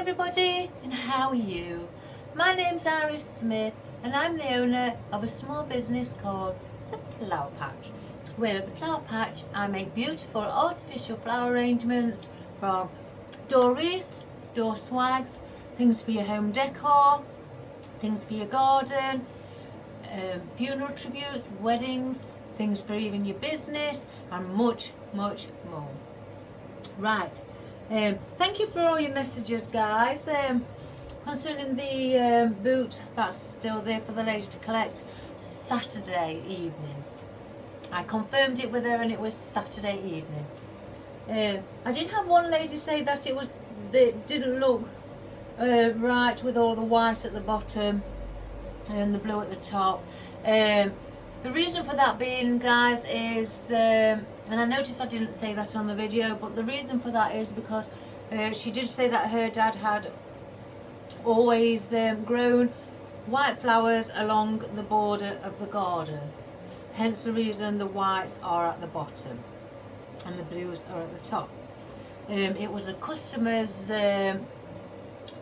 everybody, and how are you? My name's Iris Smith and I'm the owner of a small business called The Flower Patch, where at The Flower Patch I make beautiful artificial flower arrangements from door wreaths, door swags, things for your home decor, things for your garden, funeral tributes, weddings, things for even your business, and much more. Right. Thank you for all your messages, guys, concerning the boot that's still there for the lady to collect Saturday evening. I confirmed it with her and it was Saturday evening. I did have one lady say that it didn't look right with all the white at the bottom and the blue at the top. The reason for that being, guys, is and I noticed I didn't say that on the video, but the reason for that is because she did say that her dad had always grown white flowers along the border of the garden, hence the reason the whites are at the bottom and the blues are at the top. It was a customer's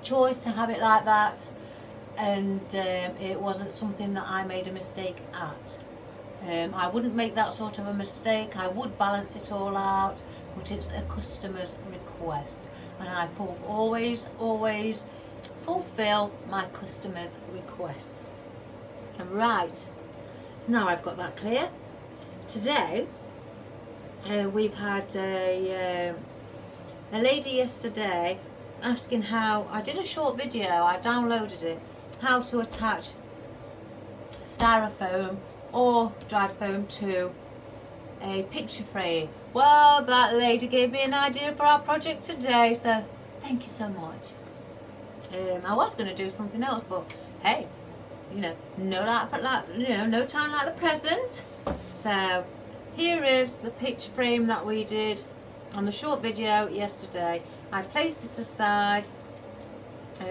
choice to have it like that, and it wasn't something that I made a mistake at. I wouldn't make that sort of a mistake. I would balance it all out, but it's a customer's request, and I always fulfill my customers' requests. Right, now I've got that clear. Today we've had a lady yesterday asking how, I did a short video, I downloaded it, how to attach styrofoam or dried foam to a picture frame. Well, that lady gave me an idea for our project today, so thank you so much. I was going to do something else, but hey, you know, no time like the present. So here is the picture frame that we did on the short video yesterday. I placed it aside,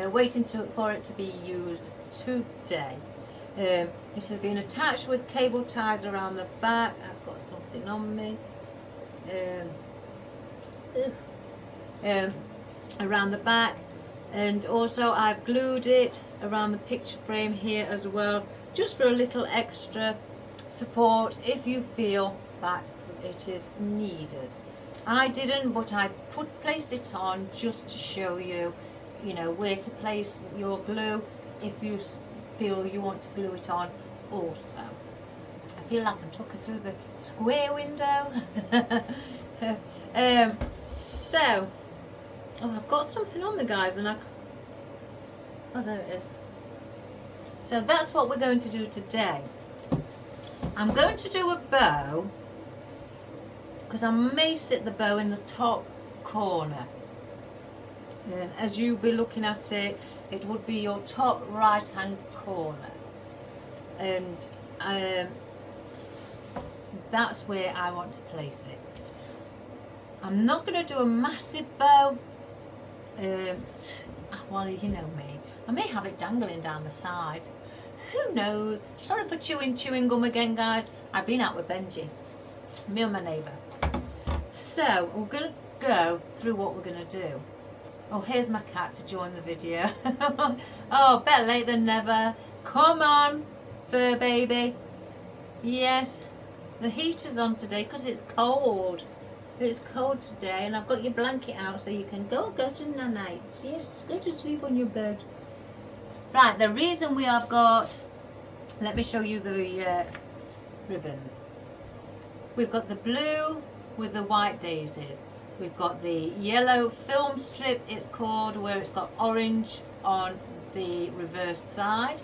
waiting for it to be used today. This has been attached with cable ties around the back. I've got something on me. Around the back, and also I've glued it around the picture frame here as well, just for a little extra support if you feel that it is needed. I didn't, but I placed it on just to show you, where to place your glue if you feel you want to glue it on also. I feel like I'm talking through the square window. So, I've got something on me, guys, and oh, there it is. So that's what we're going to do today. I'm going to do a bow, because I may sit the bow in the top corner. As you'll be looking at it, it would be your top right hand corner, and that's where I want to place it. I'm not going to do a massive bow. Well, you know me, I may have it dangling down the sides, who knows. Sorry for chewing gum again, guys. I've been out with Benji, me and my neighbour. So we're going to go through what we're going to do. Oh, here's my cat to join the video. Oh, better late than never. Come on, fur baby. Yes, the heater's on today because it's cold. It's cold today, and I've got your blanket out so you can go to night. Yes, go to sleep on your bed. Right, the reason we have got, let me show you the ribbon. We've got the blue with the white daisies. We've got the yellow film strip, it's called, where it's got orange on the reverse side.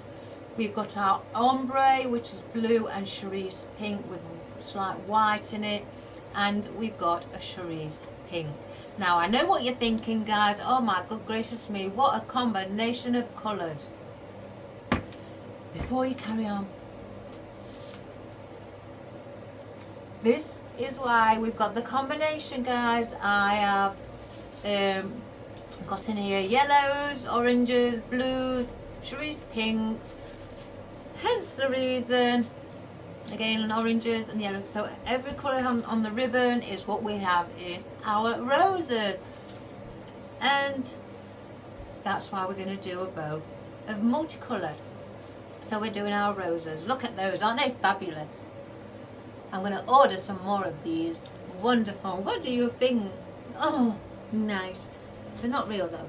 We've got our ombre, which is blue and cerise pink with slight white in it. And we've got a cerise pink. Now, I know what you're thinking, guys. Oh my good gracious me, what a combination of colours. Before you carry on, this is why we've got the combination, guys. I have got in here yellows, oranges, blues, cerise pinks, hence the reason, again, oranges and yellows. So every colour on the ribbon is what we have in our roses. And That's why we're going to do a bow of multicoloured. So we're doing our roses. Look at those, aren't they fabulous? I'm going to order some more of these. Wonderful. What do you think? Oh, nice. They're not real though.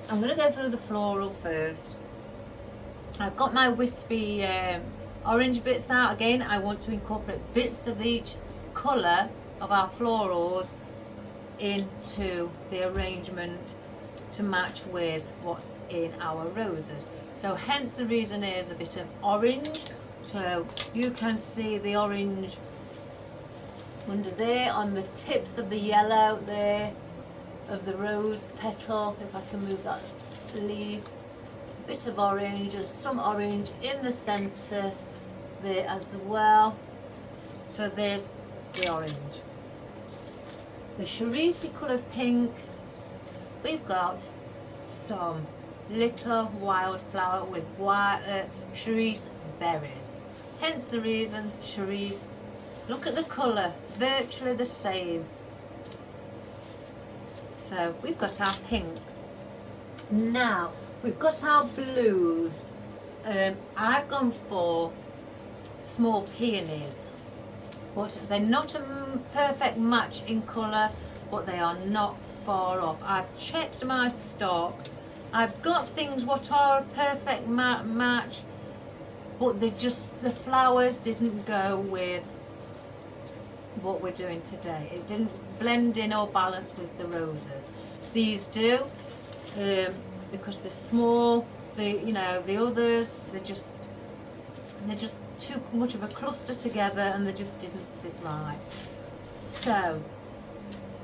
I'm going to go through the floral first. I've got my wispy orange bits out. Again, I want to incorporate bits of each colour of our florals into the arrangement to match with what's in our roses. So hence the reason is a bit of orange. So you can see the orange under there on the tips of the yellow there of the rose petal. If I can move that leaf, a bit of orange and some orange in the centre there as well. So there's the orange. The cerise coloured pink, we've got some little wildflower with cerise berries. Hence the reason cerise. Look at the colour, virtually the same. So we've got our pinks. Now we've got our blues. I've gone for small peonies, but they're not a perfect match in colour, but they are not far off. I've checked my stock. I've got things what are a perfect match, but the flowers didn't go with what we're doing today. It didn't blend in or balance with the roses. These do, because they're small. The others, they're just too much of a cluster together, and they just didn't sit right. So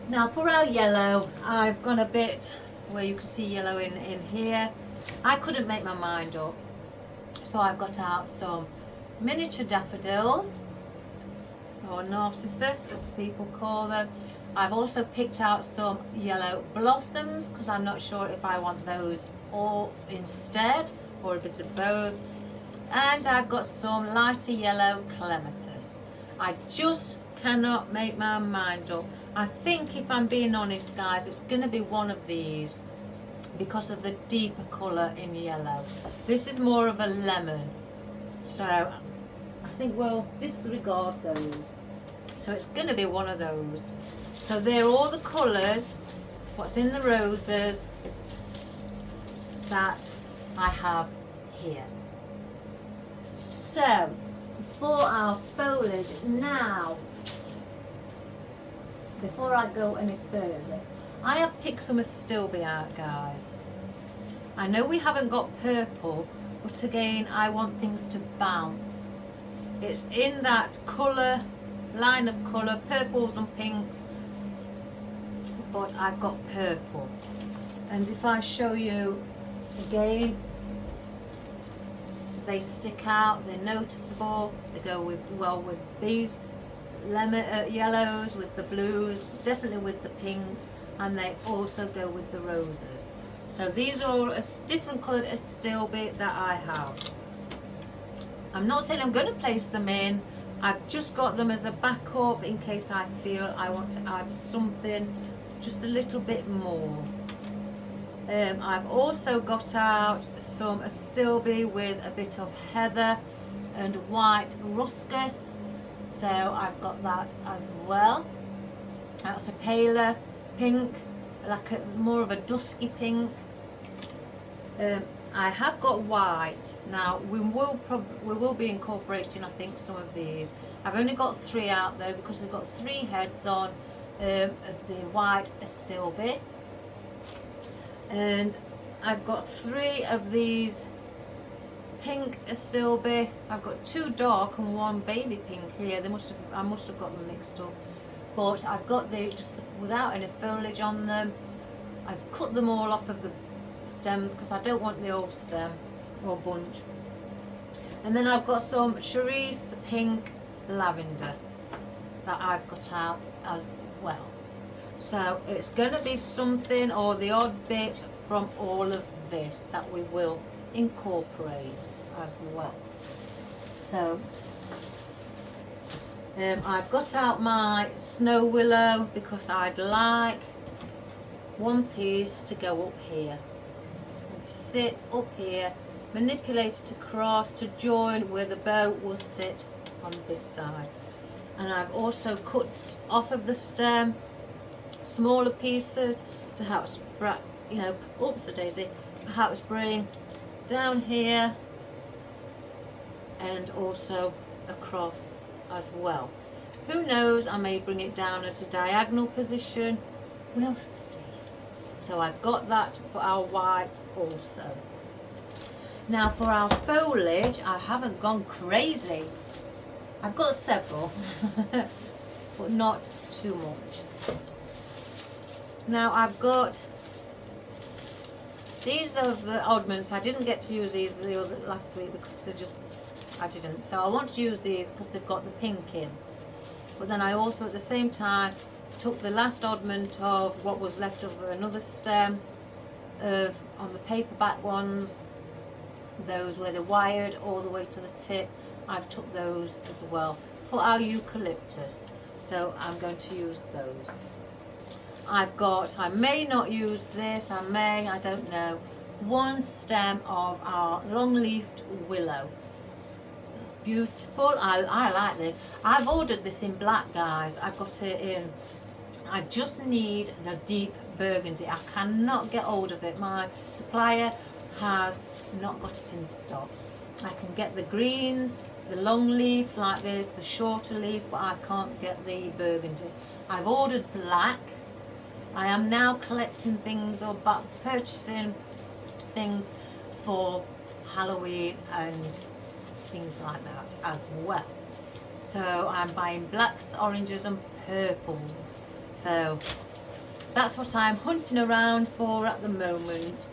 now for our yellow, I've gone a bit where you can see yellow in here. I couldn't make my mind up, so I've got out some miniature daffodils, or narcissus as people call them. I've also picked out some yellow blossoms because I'm not sure if I want those all instead or a bit of both. And I've got some lighter yellow clematis. I just cannot make my mind up. I think, if I'm being honest guys, it's going to be one of these because of the deeper colour in yellow. This is more of a lemon, so I think we'll disregard those. So it's going to be one of those. So they're all the colours, what's in the roses that I have here. So for our foliage now, before I go any further, I have picked some astilbe out guys. I know we haven't got purple, but again I want things to bounce. It's in that colour, line of colour, purples and pinks, but I've got purple. And if I show you again, they stick out, they're noticeable, they go well with these lemon yellows, with the blues, definitely with the pinks, and they also go with the roses. So these are all a different coloured astilbe that I have. I'm not saying I'm going to place them in, I've just got them as a backup in case I feel I want to add something just a little bit more. I've also got out some astilbe with a bit of heather and white ruscus, so I've got that as well. That's a paler pink, like more of a dusky pink. I have got white. Now we will be incorporating, I think, some of these. I've only got 3 out though because I've got 3 heads on of the white astilbe, and I've got 3 of these pink astilbe. I've got 2 dark and 1 baby pink here. I must have got them mixed up, but I've got the just without any foliage on them. I've cut them all off of the stems because I don't want the old stem or bunch. And then I've got some cerise pink lavender that I've got out as well. So it's going to be something or the odd bit from all of this that we will incorporate as well. So I've got out my snow willow because I'd like one piece to go up here, and to sit up here, manipulate it across to join where the bow will sit on this side. And I've also cut off of the stem smaller pieces to help spread, you know, oops a daisy, perhaps bring down here and also across as well. Who knows, I may bring it down at a diagonal position, we'll see. So I've got that for our white also. Now for our foliage, I haven't gone crazy. I've got several, but not too much. Now I've got, these are the oddments. I didn't get to use these last week because they're just, I didn't. So I want to use these because they've got the pink in. But then I also at the same time took the last oddment of what was left of another stem of, on the paperback ones, those where they're wired all the way to the tip. I've took those as well for our eucalyptus, so I'm going to use those. I've got, I may not use this, I don't know, one stem of our long-leafed willow. It's beautiful. I like this. I've ordered this in black, guys. I've got it in, I just need the deep burgundy. I cannot get hold of it. My supplier has not got it in stock. I can get the greens, the long leaf like this, the shorter leaf, but I can't get the burgundy. I've ordered black. I am now collecting things or purchasing things for Halloween and things like that as well. So I'm buying blacks, oranges and purples. So that's what I'm hunting around for at the moment.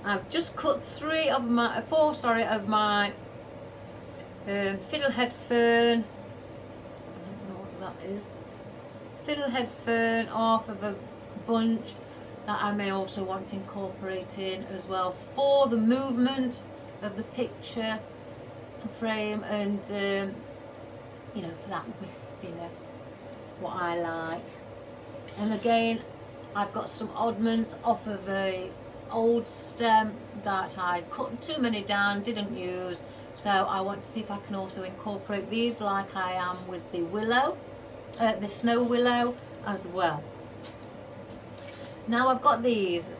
I've just cut four of my fiddlehead fern. I don't know what that is. Fiddlehead fern off of a bunch that I may also want to incorporate in as well for the movement of the picture frame and you know, for that wispiness, what I like. And again, I've got some oddments off of a old stem that I cut too many down, didn't use, so I want to see if I can also incorporate these like I am with the willow, the snow willow as well. Now I've got these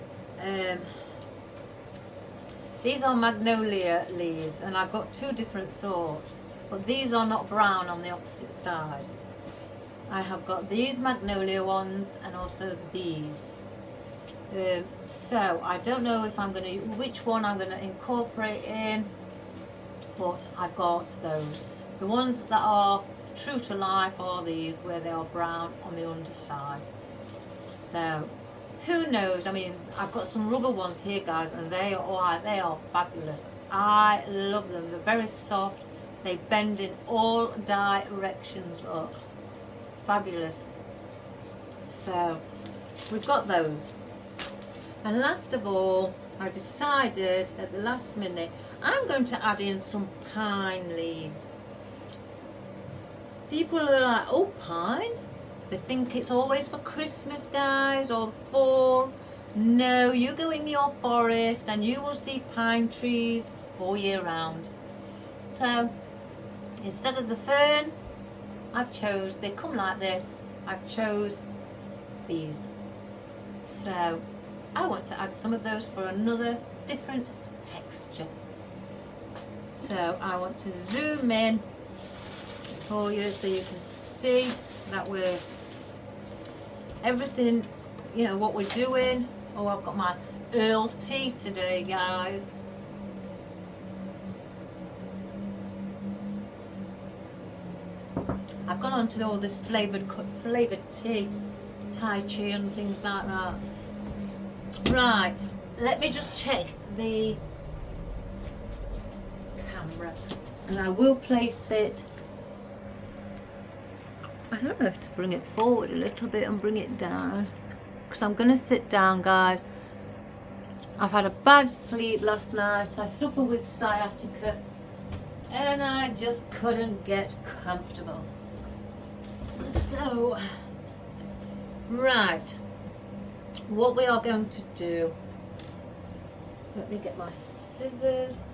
are magnolia leaves, and I've got two different sorts, but these are not brown on the opposite side. I have got these magnolia ones and also these. So I don't know if I'm going to, which one I'm going to incorporate in, but I've got those. The ones that are true to life are these, where they are brown on the underside. So who knows? I mean, I've got some rubber ones here, guys, and they are fabulous. I love them. They're very soft. They bend in all directions. Look, fabulous. So we've got those. And last of all, I decided at the last minute I'm going to add in some pine leaves. People are like, oh, pine? They think it's always for Christmas, guys, or fall. No, you go in your forest and you will see pine trees all year round. So instead of the fern, they come like this, I've chose these. So I want to add some of those for another different texture. So I want to zoom in for you so you can see that we're everything, you know, what we're doing. Oh, I've got my Earl tea today, guys. I've gone on to all this flavoured tea, Tai Chi and things like that. Right, let me just check the camera and I will place it. I don't know if to bring it forward a little bit and bring it down, because I'm going to sit down, guys. I've had a bad sleep last night. I suffer with sciatica and I just couldn't get comfortable. So, right, what we are going to do, let me get my scissors,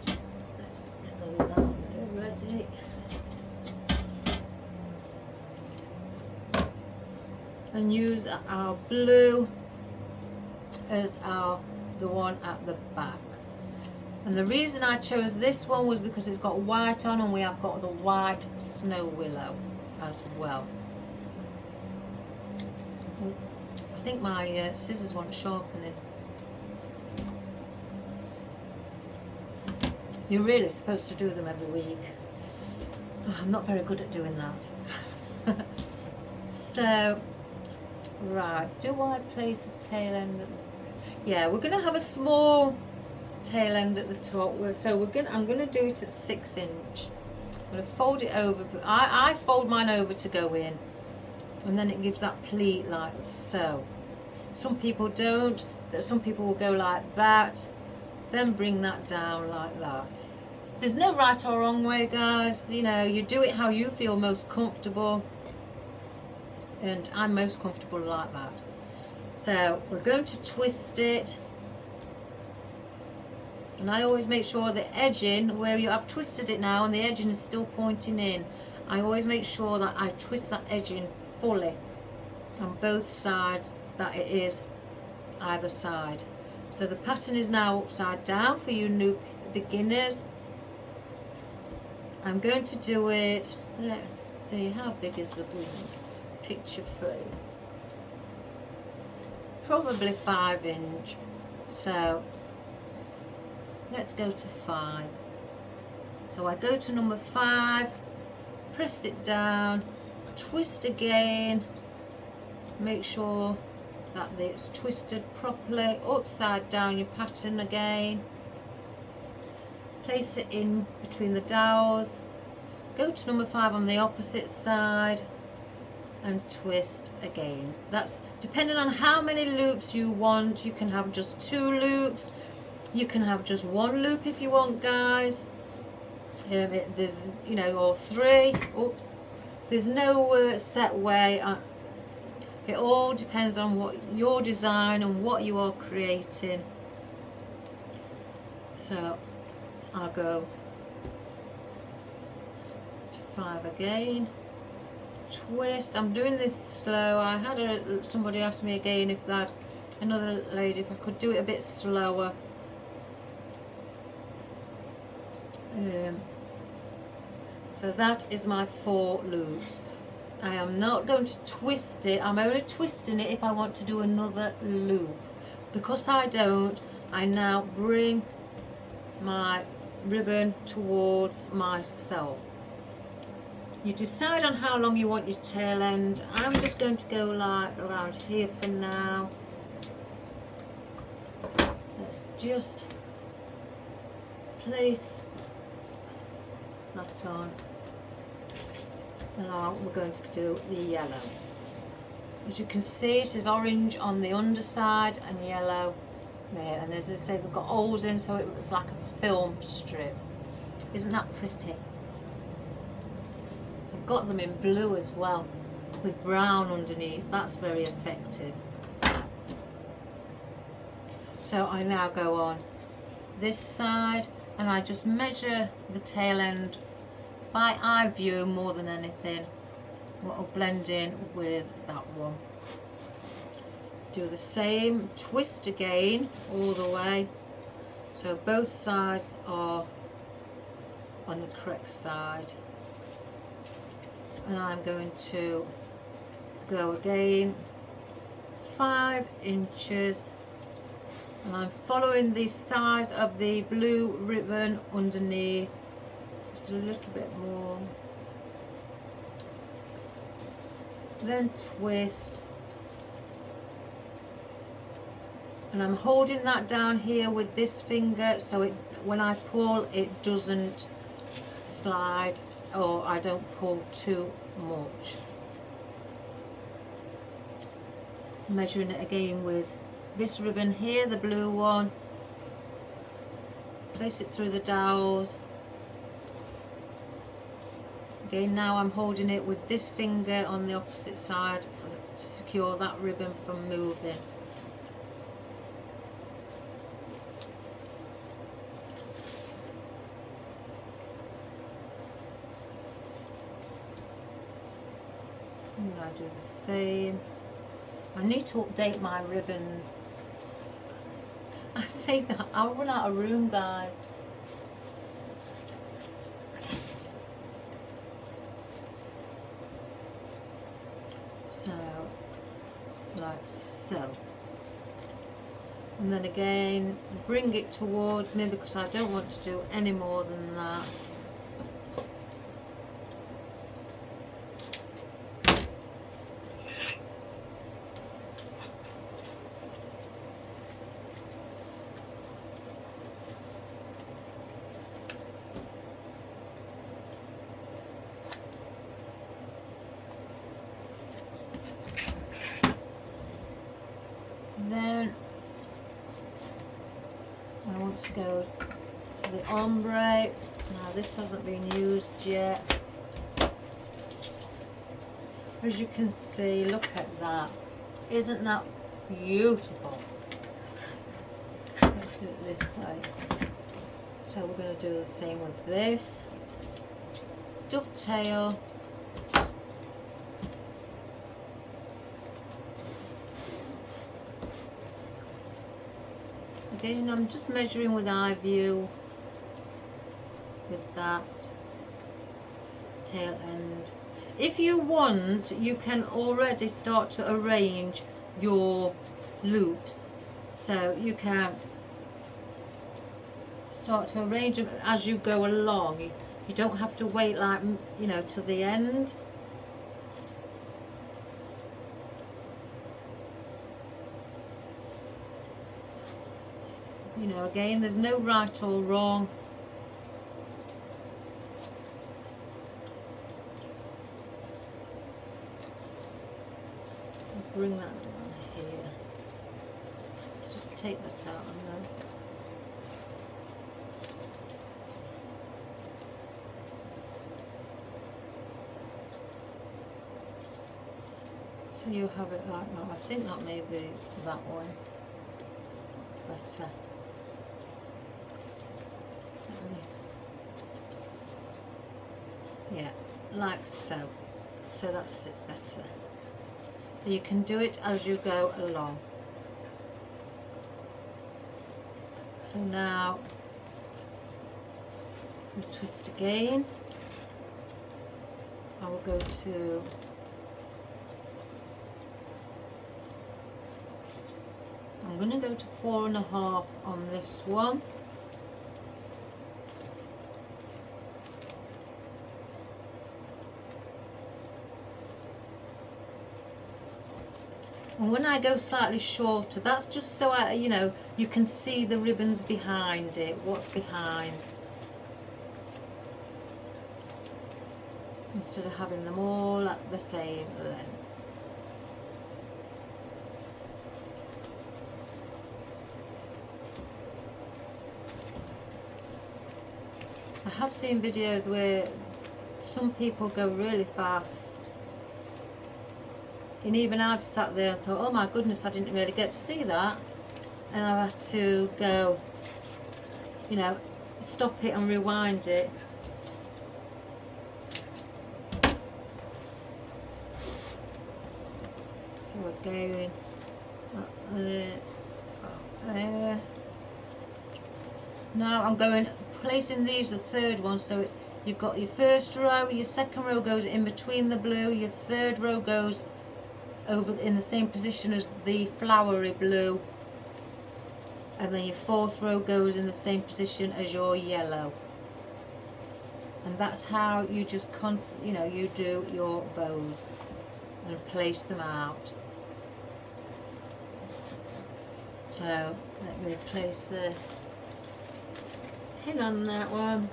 let's get those out ready. And use our blue as the one at the back. And the reason I chose this one was because it's got white on, and we have got the white snow willow as well. I think my scissors want sharpening. You're really supposed to do them every week. Oh, I'm not very good at doing that. So, right, do I place the tail end at the yeah, we're going to have a small tail end at the top. So I'm going to do it at 6 inch. I'm going to fold it over. I fold mine over to go in, and then it gives that pleat like so. Some people don't. Some people will go like that, then bring that down like that. There's no right or wrong way, guys. You know, you do it how you feel most comfortable, and I'm most comfortable like that. So we're going to twist it, and I always make sure the edging where I've twisted it now and the edging is still pointing in, I always make sure that I twist that edging fully on both sides, that it is either side. So the pattern is now upside down for you new beginners. I'm going to do it, let's see, how big is the picture frame? Probably 5 inch. So let's go to 5. So I go to number 5, press it down, twist again, make sure that it's twisted properly, upside down your pattern again, place it in between the dowels, go to number 5 on the opposite side and twist again. That's depending on how many loops you want. You can have just 2 loops, you can have just 1 loop if you want, guys. There's, you know, or 3. Oops, there's no set way. It all depends on what your design and what you are creating. So I'll go to 5 again, twist. I'm doing this slow. I had somebody ask me again if that, another lady, if I could do it a bit slower. So that is my 4 loops. I am not going to twist it. I'm only twisting it if I want to do another loop. Because I don't, I now bring my ribbon towards myself. You decide on how long you want your tail end. I'm just going to go like around here for now. Let's just place that on. Now we're going to do the yellow. As you can see, it is orange on the underside and yellow there. And as I say, we've got holes in, so it looks like a film strip. Isn't that pretty? I've got them in blue as well, with brown underneath. That's very effective. So I now go on this side, and I just measure the tail end by eye view more than anything. What will blend in with that one. Do the same, twist again all the way, so both sides are on the correct side. And I'm going to go again 5 inches, and I'm following the size of the blue ribbon underneath, just a little bit more, then twist, and I'm holding that down here with this finger, so it, when I pull, it doesn't slide, or I don't pull too much. Measuring it again with this ribbon here, the blue one, place it through the dowels. Again, now I'm holding it with this finger on the opposite side to secure that ribbon from moving. And I do the same. I need to update my ribbons. I say that, I'll run out of room, guys. So, like so. And then again, bring it towards me because I don't want to do any more than that. Then I want to go to the ombre. Now this hasn't been used yet. As you can see, look at that. Isn't that beautiful? Let's do it this side. So we're going to do the same with this. Dovetail. Again, I'm just measuring with eye view with that tail end. If you want, you can already start to arrange your loops, so you can start to arrange them as you go along. You don't have to wait, like, you know, till the end. You know, again, there's no right or wrong. I'll bring that down here. Let's just take that out and then. So you have it like that. I think that may be that way. It's better. Yeah, like so. So that sits better. So you can do it as you go along. So now we twist again. I will go to I'm going to go to 4.5 on this one. And when I go slightly shorter, that's just so you know, you can see the ribbons behind it, what's behind, instead of having them all at the same length. I have seen videos where some people go really fast. And even I've sat there and thought, oh my goodness, I didn't really get to see that. And I've had to go, you know, stop it and rewind it. So we're going there. Now I'm going, placing these, the third one, so it's, you've got your first row, your second row goes in between the blue, your third row goes over in the same position as the flowery blue, and then your fourth row goes in the same position as your yellow. And that's how you just you know, you do your bows and place them out. So let me place the pin on that one.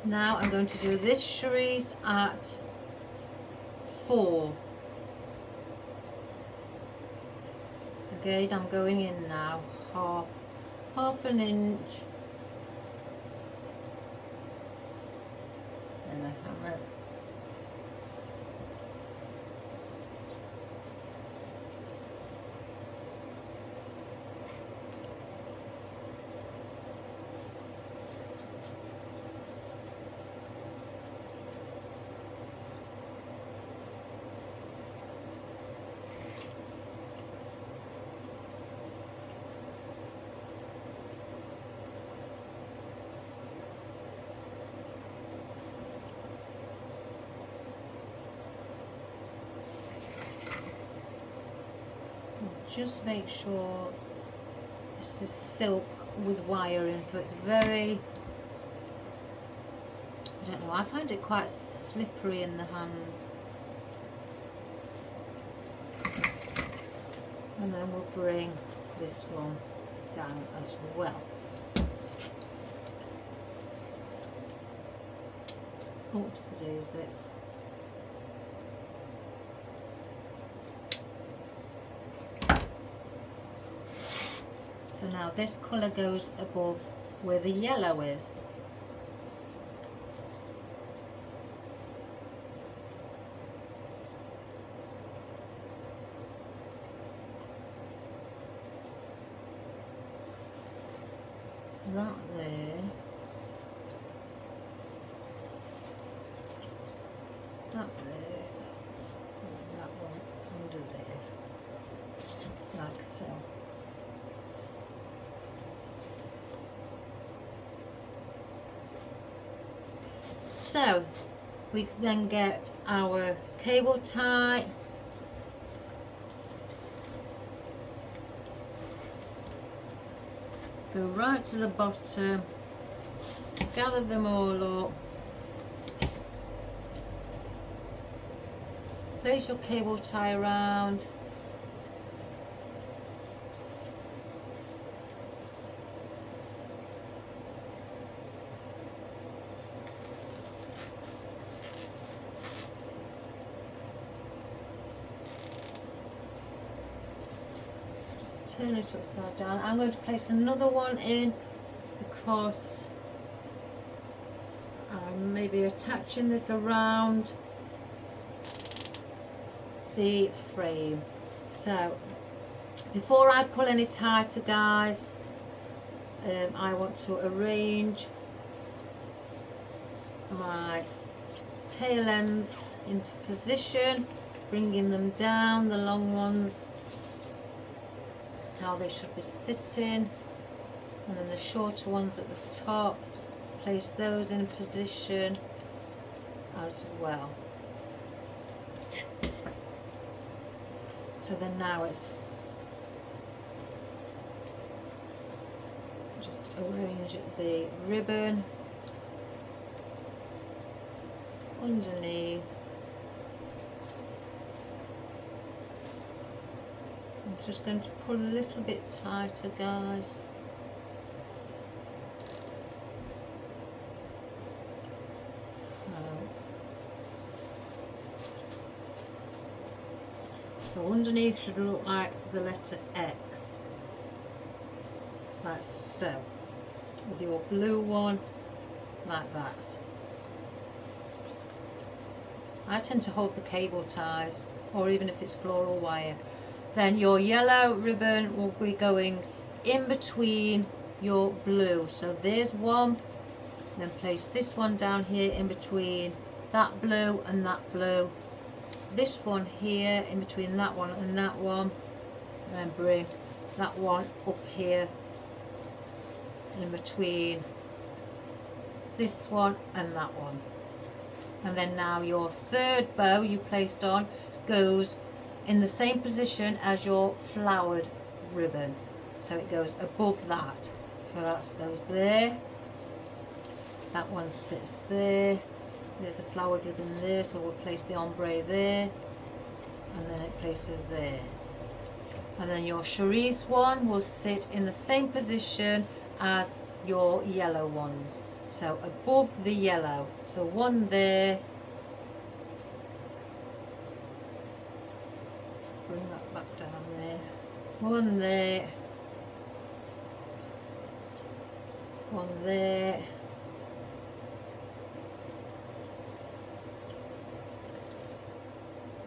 Now I'm going to do this cerise at 4. Again, I'm going in now, half an inch, and a hammer. Just make sure this is silk with wiring, so it's very, I don't know, I find it quite slippery in the hands. And then we'll bring this one down as well. Oops, it is it. So now this colour goes above where the yellow is. That there. That there. And that one under there. Like so. So we then get our cable tie, go right to the bottom, gather them all up, place your cable tie around, turn it upside down. I'm going to place another one in because I'm maybe attaching this around the frame. So before I pull any tighter, guys, I want to arrange my tail ends into position, bringing them down, the long ones how they should be sitting, and then the shorter ones at the top, place those in position as well. So then now it's just arrange the ribbon underneath. I'm just going to pull a little bit tighter, guys. So underneath should look like the letter X, like so, with your blue one like that. I tend to hold the cable ties, or even if it's floral wire. Then your yellow ribbon will be going in between your blue. So there's one, then place this one down here in between that blue and that blue. This one here in between that one and that one, and then bring that one up here in between this one and that one. And then now your third bow you placed on goes in the same position as your flowered ribbon, so it goes above that. So that goes there, that one sits there, there's a flowered ribbon there, so we'll place the ombre there, and then it places there. And then your cerise one will sit in the same position as your yellow ones. So above the yellow, so one there, bring that back down there, one there, one there,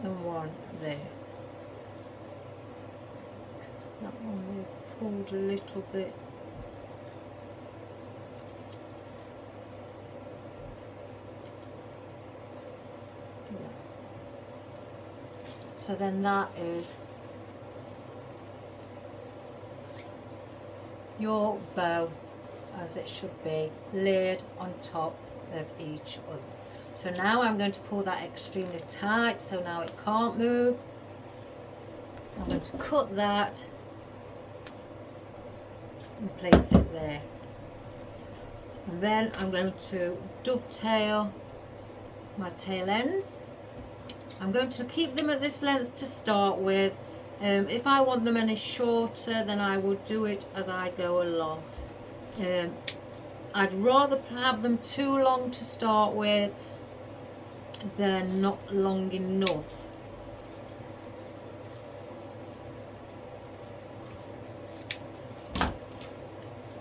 and one there. That one we pulled a little bit. So then that is your bow as it should be, laid on top of each other. So now I'm going to pull that extremely tight, so now it can't move. I'm going to cut that and place it there. And then I'm going to dovetail my tail ends. I'm going to keep them at this length to start with. If I want them any shorter, then I will do it as I go along. I'd rather have them too long to start with than not long enough.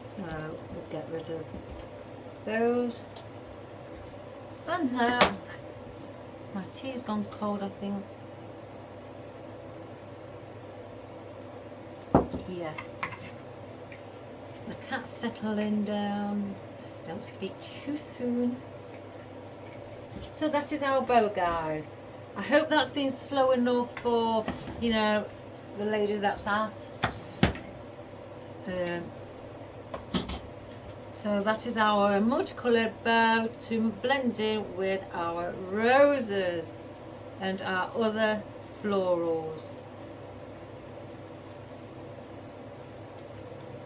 So we'll get rid of those. And now my tea's gone cold, I think. Yeah. The cat's settling down. Don't speak too soon. So that is our bow, guys. I hope that's been slow enough for, you know, the lady that's asked. So that is our multicoloured bow to blend in with our roses and our other florals.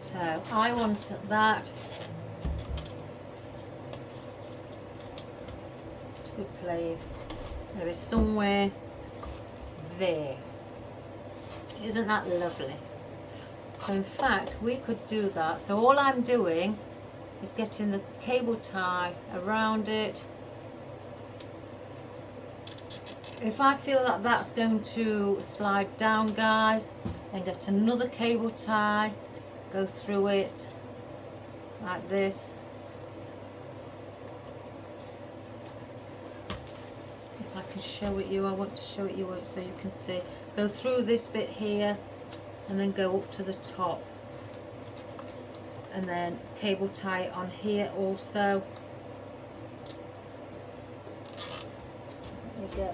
So I want that to be placed maybe somewhere there. Isn't that lovely? So in fact we could do that. So all I'm doing is getting the cable tie around it. If I feel that that's going to slide down, guys, then get another cable tie, go through it like this. If I can show it you, I want to show it you so you can see. Go through this bit here and then go up to the top. And then cable tie it on here also. There you go.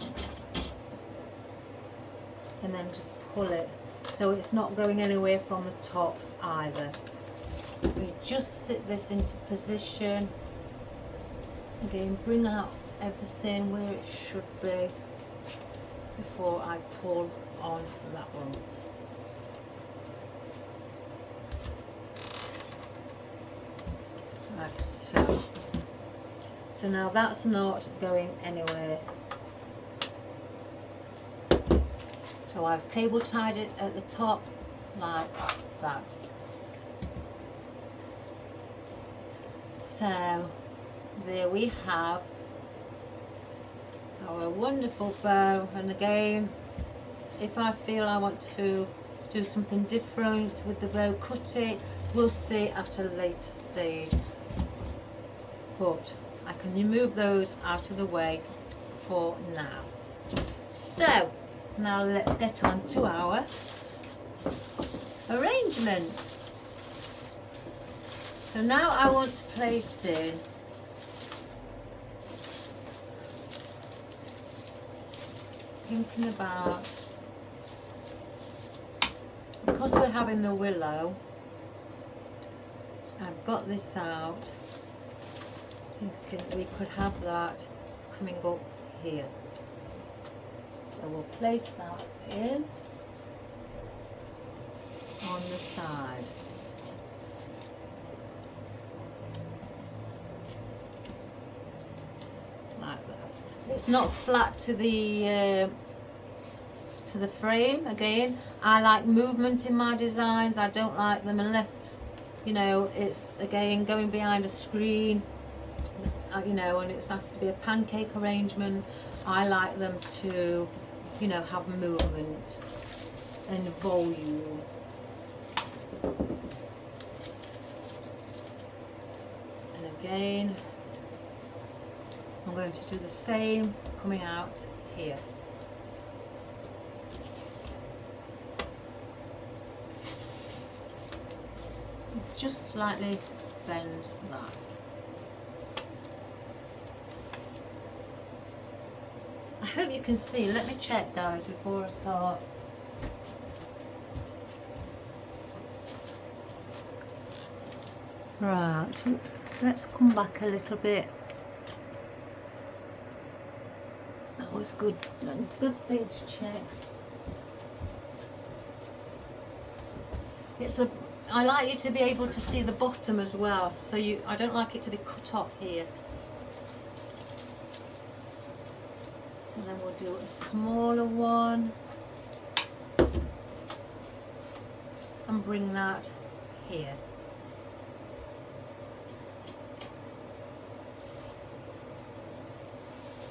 And then just pull it so it's not going anywhere from the top either. We just sit this into position. Again, bring out everything where it should be before I pull on that one. Like so. So now that's not going anywhere. So I've cable tied it at the top like that. So there we have our wonderful bow. And again, if I feel I want to do something different with the bow, cut it, we'll see at a later stage. But I can remove those out of the way for now. So now let's get on to our arrangement. So now I want to place in thinking about, because we're having the willow, I've got this out, thinking we could have that coming up here. So we'll place that in on the side. Like that. It's not flat to the frame. Again, I like movement in my designs. I don't like them unless, you know, it's again going behind a screen. you know, and it has to be a pancake arrangement. I like them to, you know, have movement and volume. And again, I'm going to do the same coming out here. Just slightly bend that. I hope you can see. Let me check, guys, before I start. Right, let's come back a little bit. That was good thing to check. It's the, I like you to be able to see the bottom as well, so I don't like it to be cut off here. So then we'll do a smaller one and bring that here.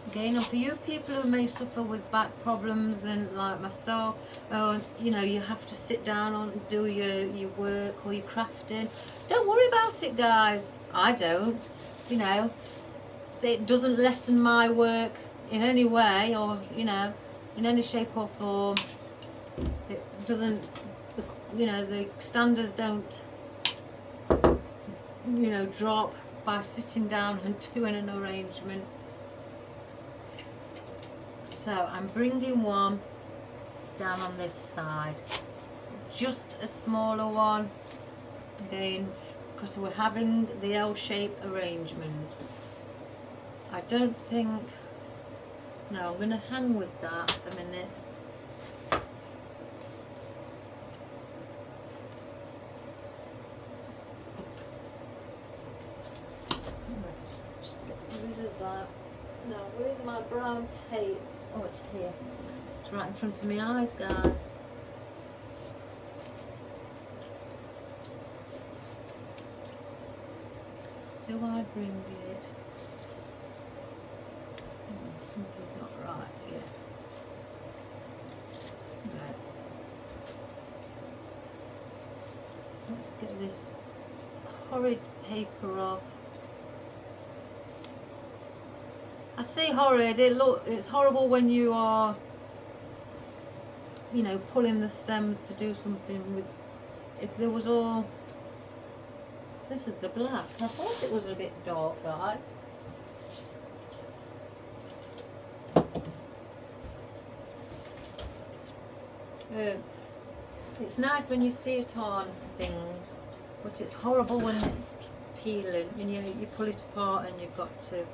Again, and for you people who may suffer with back problems and like myself, you know, you have to sit down and do your work or your crafting, don't worry about it, guys. I don't, you know, it doesn't lessen my work in any way, or, you know, in any shape or form. It doesn't, you know, the standards don't, you know, drop by sitting down and doing an arrangement. So I'm bringing one down on this side, just a smaller one, again, because we're having the L-shaped arrangement. I don't think, no, I'm going to hang with that a minute. Let's just get rid of that. Now, where's my brown tape? Oh, it's here. It's right in front of my eyes, guys. Do I bring it? Oh, something's not right here. Right. Let's get this horrid paper off. I say horrid, it's horrible when you are, you know, pulling the stems to do something with, if there was all, this is the black, I thought it was a bit dark, guys. It's nice when you see it on things, but it's horrible when it's peeling, when you pull it apart and you've got to,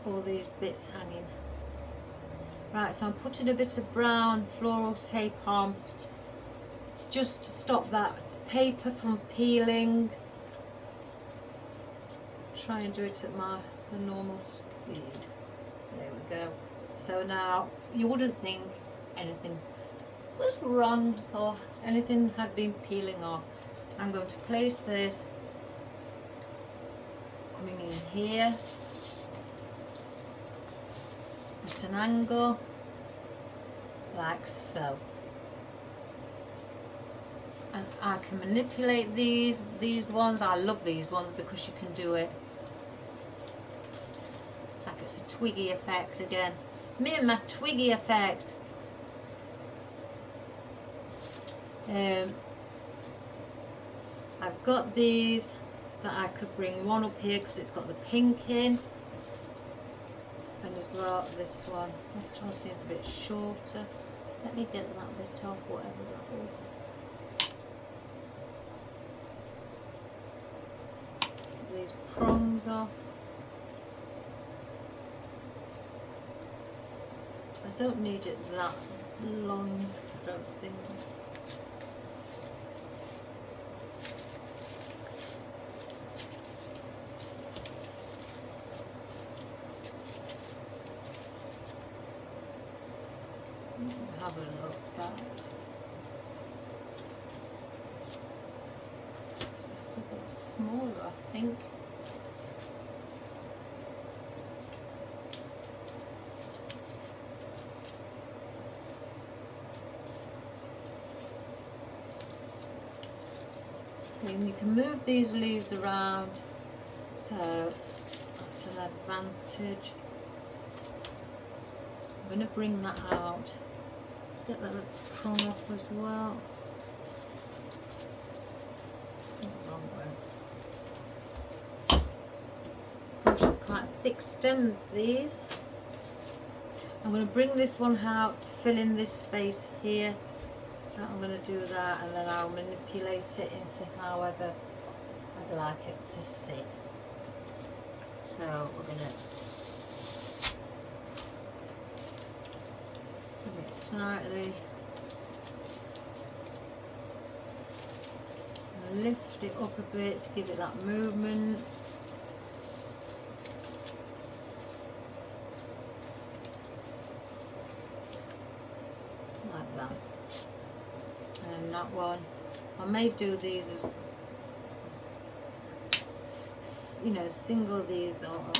all these bits hanging. Right, so I'm putting a bit of brown floral tape on just to stop that paper from peeling. Try and do it at the normal speed. There we go. So now you wouldn't think anything was wrong or anything had been peeling off. I'm going to place this coming in here at an angle like so, and I can manipulate these ones. I love these ones because you can do it like it's a twiggy effect again. Me and my twiggy effect. I've got these that I could bring one up here because it's got the pink in. And as well, this one, I'm trying to see, it's a bit shorter. Let me get that bit off, whatever that is. Get these prongs off. I don't need it that long, I don't think. Have a look, guys. Just a bit smaller, I think. And you can move these leaves around, so that's an advantage. I'm going to bring that out. Let's get that prong off as well. Wrong way. Gosh, they're quite thick stems, these. I'm going to bring this one out to fill in this space here. So I'm going to do that, and then I'll manipulate it into however I'd like it to sit. So we're going to bring it slightly, and lift it up a bit to give it that movement. Like that. And that one, I may do these as, you know, single these out.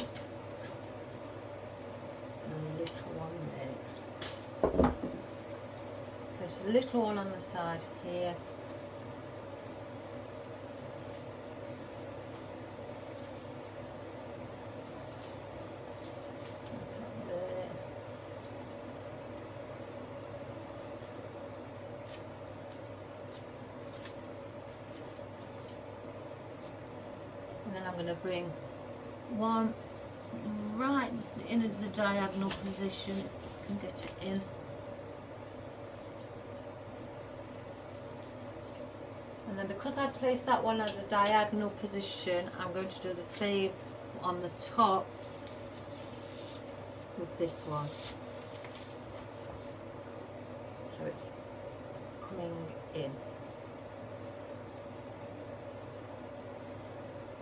And a little one there. There's a little one on the side here. And then I'm going to bring one right in the diagonal position and get it in. And then because I placed that one as a diagonal position, I'm going to do the same on the top with this one. So it's coming in.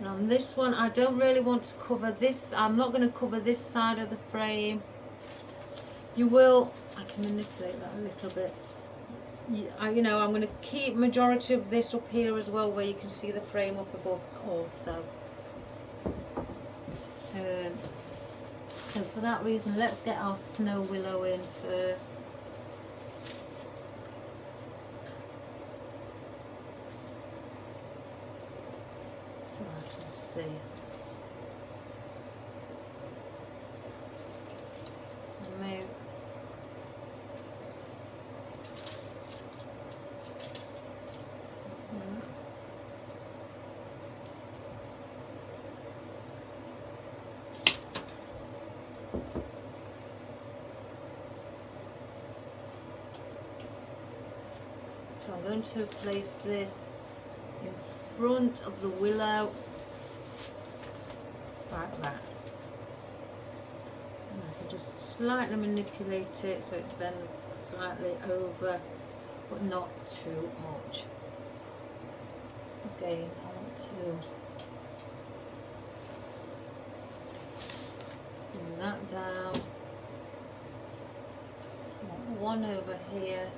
And on this one, I don't really want to cover this. I'm not going to cover this side of the frame. You will, I can manipulate that a little bit. You know, I'm going to keep majority of this up here as well, where you can see the frame up above also. So for that reason, let's get our snow willow in first. So I can see. Move. So I'm going to place this in front of the willow, like that. And I can just slightly manipulate it so it bends slightly over, but not too much. Again, I want to bring that down. One over here.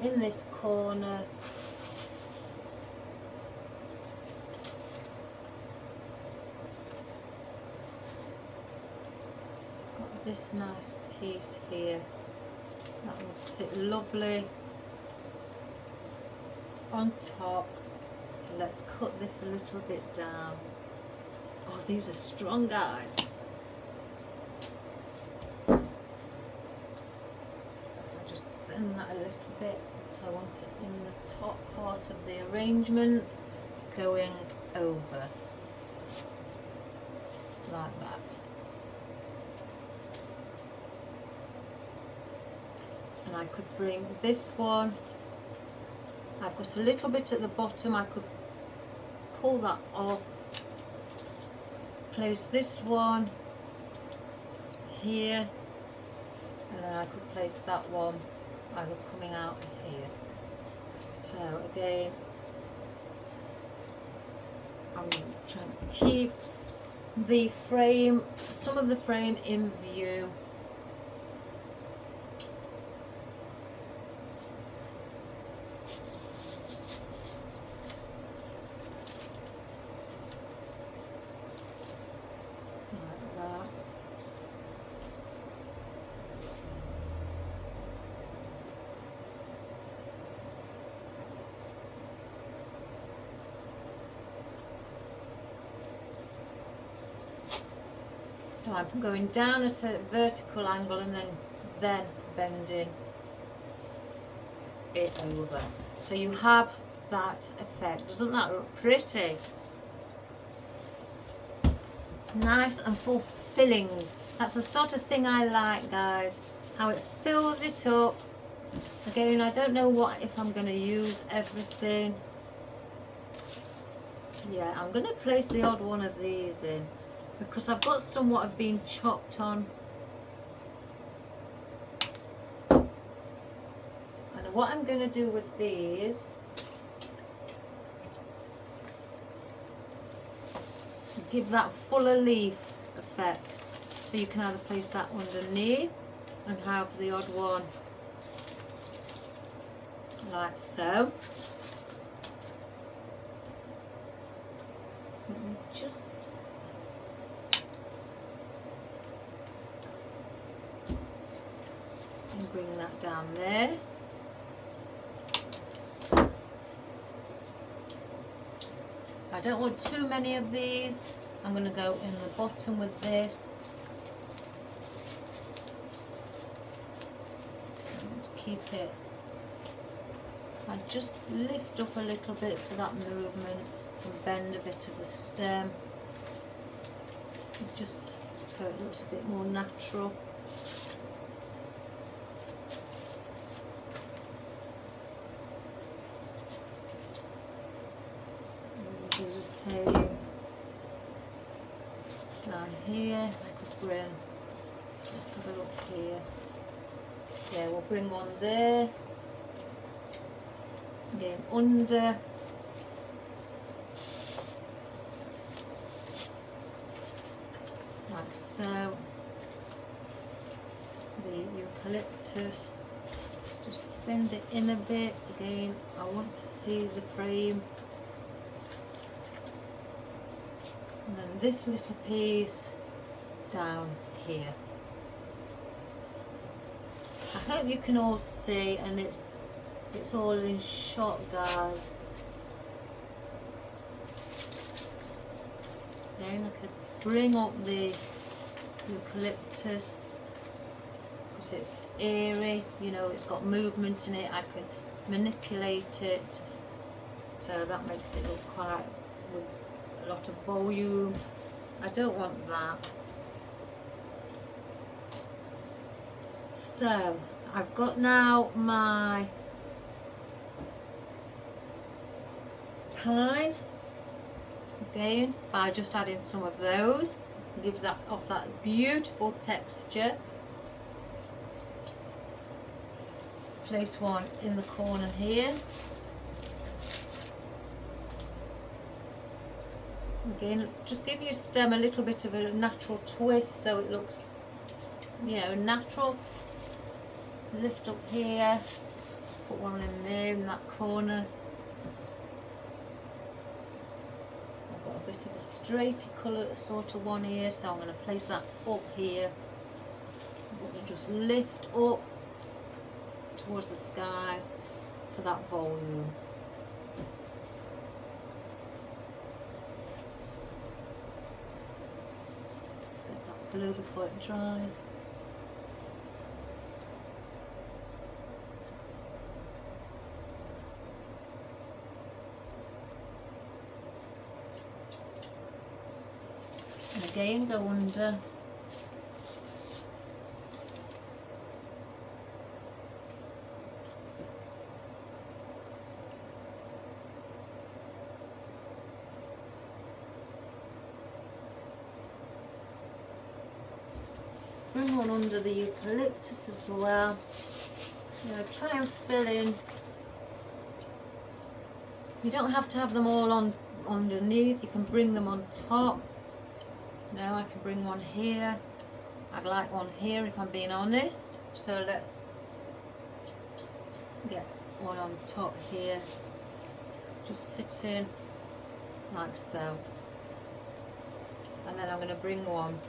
In this corner, got this nice piece here that will sit lovely on top. So let's cut this a little bit down. Oh, these are strong, guys. I just bend that a little bit. So I want it in the top part of the arrangement, going over, like that. And I could bring this one, I've got a little bit at the bottom, I could pull that off, place this one here, and then I could place that one either coming out here. So again, I'm trying to keep the frame, some of the frame in view. So I'm going down at a vertical angle and then bending it over. So you have that effect. Doesn't that look pretty? Nice and fulfilling. That's the sort of thing I like, guys. How it fills it up. Again, I don't know if I'm going to use everything. Yeah, I'm going to place the odd one of these in because I've got some what have been chopped on. And what I'm going to do with these, give that fuller leaf effect. So you can either place that underneath and have the odd one like so. Let me just bring that down there. I don't want too many of these. I'm going to go in the bottom with this. And keep it. I just lift up a little bit for that movement and bend a bit of the stem. Just so it looks a bit more natural. Do the same down here. I could bring, let's have a look here. Yeah, we'll bring one there. Again, under. Like so. The eucalyptus. Let's just bend it in a bit. Again, I want to see the frame. And then this little piece down here. I hope you can all see, and it's all in shot, guys. Then I could bring up the eucalyptus because it's airy, you know, it's got movement in it. I could manipulate it so that makes it look quite with a lot of volume. I don't want that. So I've got now my pine again by just adding some of those. It gives that off that beautiful texture. Place one in the corner here. Again, just give your stem a little bit of a natural twist so it looks, you know, natural. Lift up here, put one in there in that corner. I've got a bit of a straighty colour sort of one here, so I'm going to place that up here. I'm going to just lift up towards the sky for that volume. Get that blue before it dries. And again, go under. Bring one under the eucalyptus as well. You know, try and fill in. You don't have to have them all on underneath. You can bring them on top. Now I can bring one here. I'd like one here if I'm being honest. So let's get one on top here. Just sit in like so. And then I'm going to bring one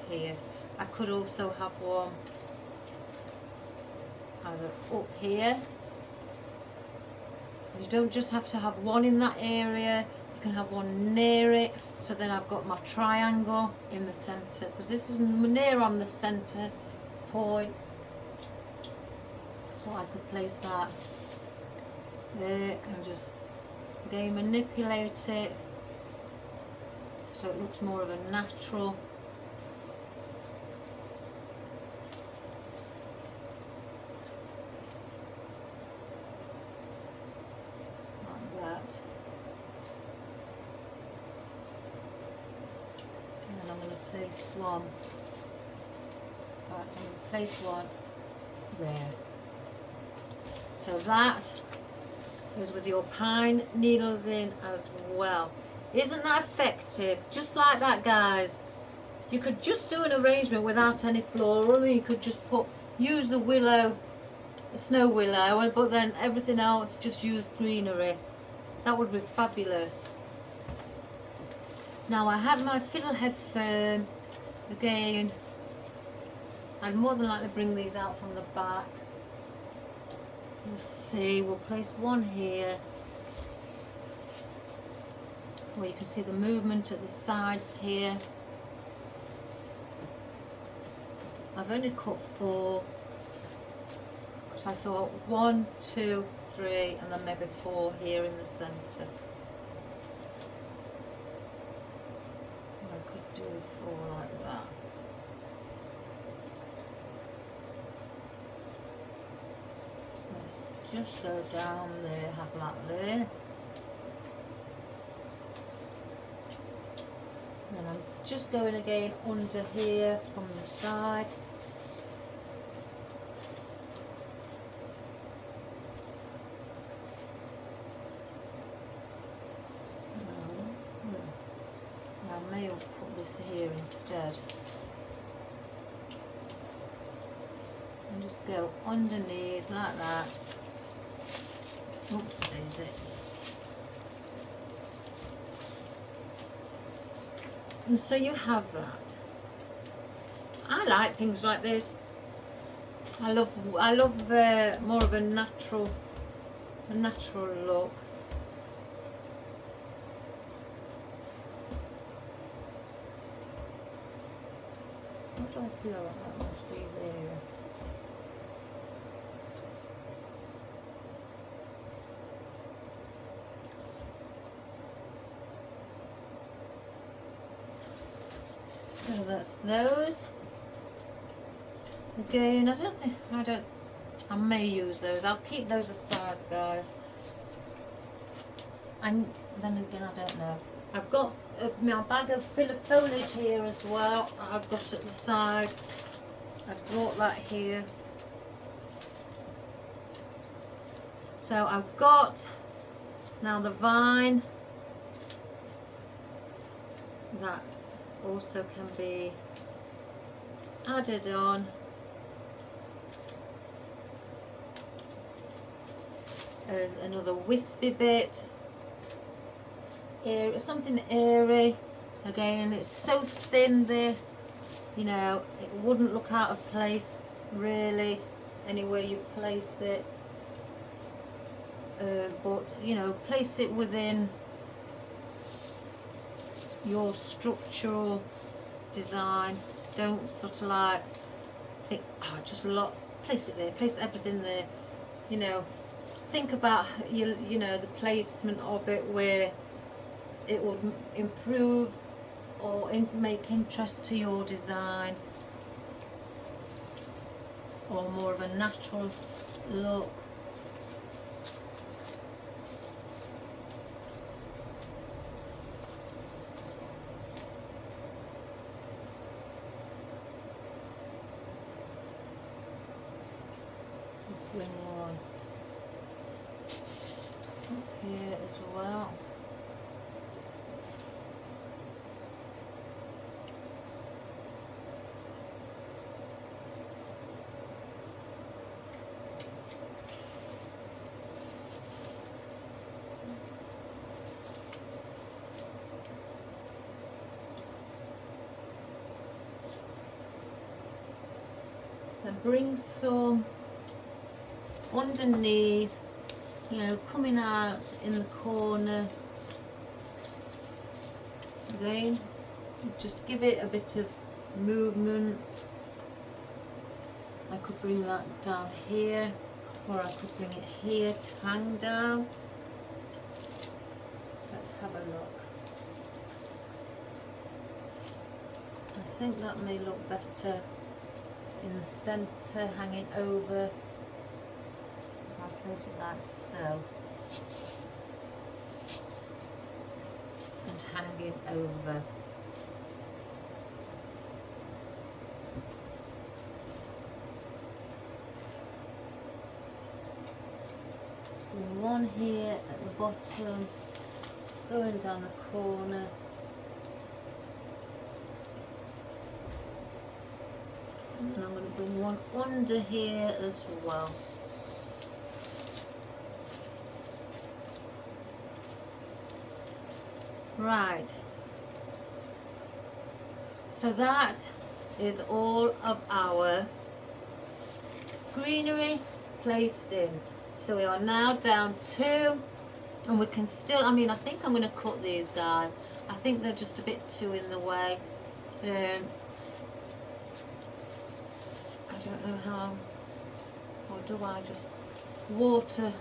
here. I could also have one either up here. You don't just have to have one in that area. You can have one near it, so then I've got my triangle in the centre, because this is near on the centre point, so I could place that there and just again manipulate it so it looks more of a natural. Like that. And then I'm going to place one. Right, I'm going to place one there. So that is with your pine needles in as well. Isn't that effective? Just like that, guys. You could just do an arrangement without any floral, and you could just use the willow, the snow willow, but then everything else just use greenery. That would be fabulous. Now I have my fiddlehead fern. Again, I'd more than likely bring these out from the back. We'll see, we'll place one here where you can see the movement at the sides here. I've only cut 4 because I thought 1, 2, 3 and then maybe 4 here in the centre. I could do 4 like that. Just go down there, have that there. And I'm just going again under here from the side. I may have put this here instead. And just go underneath like that. Oops, daisy. And so you have that. I like things like this. I love more of a natural look. What do I feel like that must be there? So that's those. Again, I may use those. I'll keep those aside, guys. And then again, I don't know. I've got my bag of foliage here as well. I've got at the side. I've brought that here. So I've got now the vine. That also can be added on. There's another wispy bit. It's something airy. Again, it's so thin, this, you know, it wouldn't look out of place really anywhere you place it. But you know, place it within your structural design. Don't sort of like think, oh, just place it there, place everything there. You know, think about you know, the placement of it where it would improve or make interest to your design, or more of a natural look. Bring one up here as well. And bring some underneath, you know, coming out in the corner Again, just give it a bit of movement. I could bring that down here, or I could bring it here to hang down. Let's have a look. I think that may look better in the centre, hanging over. I'll place it like so. And hanging over. One here at the bottom, going down the corner. And then I'm going to bring one under here as well. Right. So that is all of our greenery placed in. So we are now down 2, and we can still, I mean, I think I'm going to cut these guys. I think they're just a bit too in the way. I don't know how, or do I just water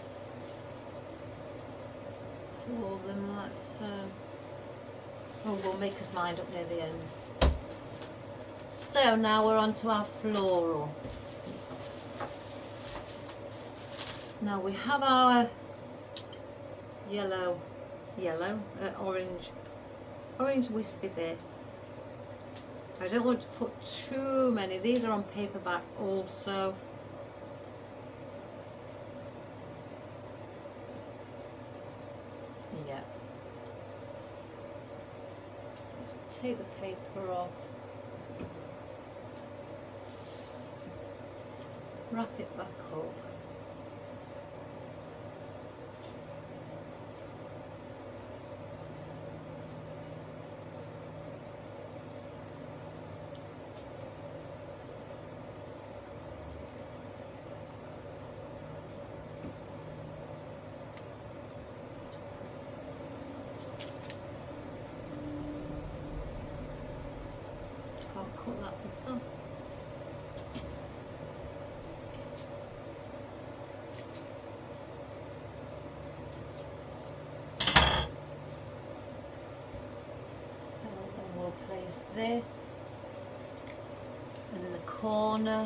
for them? That's, oh, we'll make us mind up near the end. So now we're on to our floral. Now we have our orange wispy bits. I don't want to put too many. These are on paperback also. Yeah. Just take the paper off. Wrap it back up. I'll cut that bit off. So then we'll place this in the corner.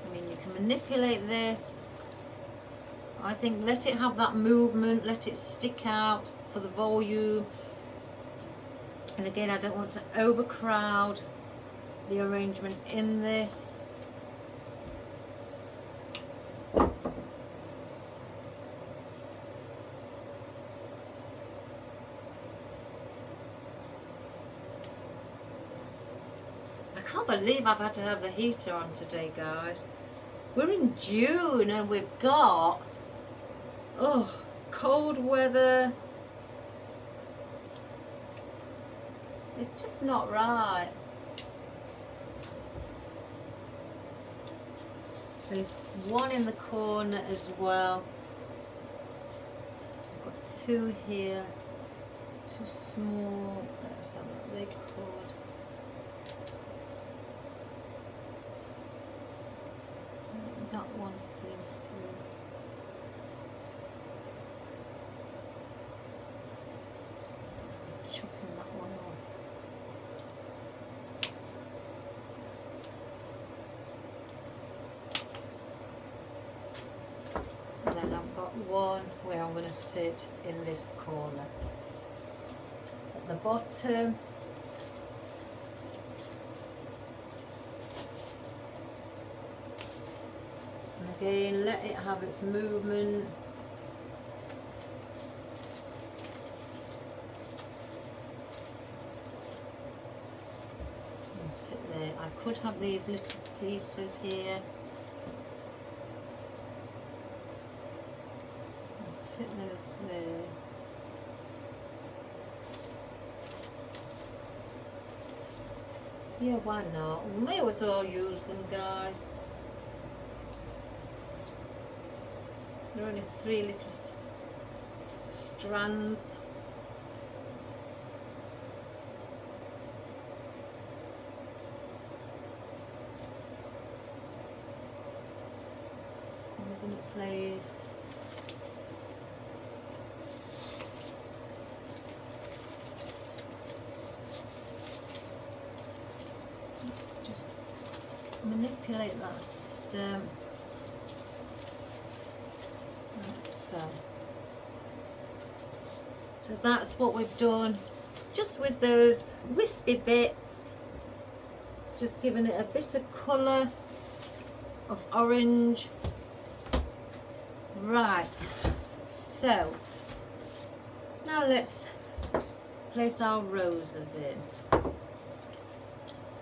I mean, you can manipulate this. I think let it have that movement, let it stick out for the volume. And again, I don't want to overcrowd the arrangement in this. I can't believe I've had to have the heater on today, guys. We're in June and we've got cold weather. It's just not right. There's one in the corner as well. I've got 2 here, 2 small. Let's have what they called. That one seems to. Chopping that one off. And then I've got one where I'm going to sit in this corner. At the bottom, and again, let it have its movement. Sit there. I could have these little pieces here. I'll sit those there. Yeah, why not? We may as well use them, guys. There are only 3 little strands. And we're going to place let's just manipulate that stem like so. So that's what we've done, just with those wispy bits, just giving it a bit of colour of orange. Right, so now let's place our roses in.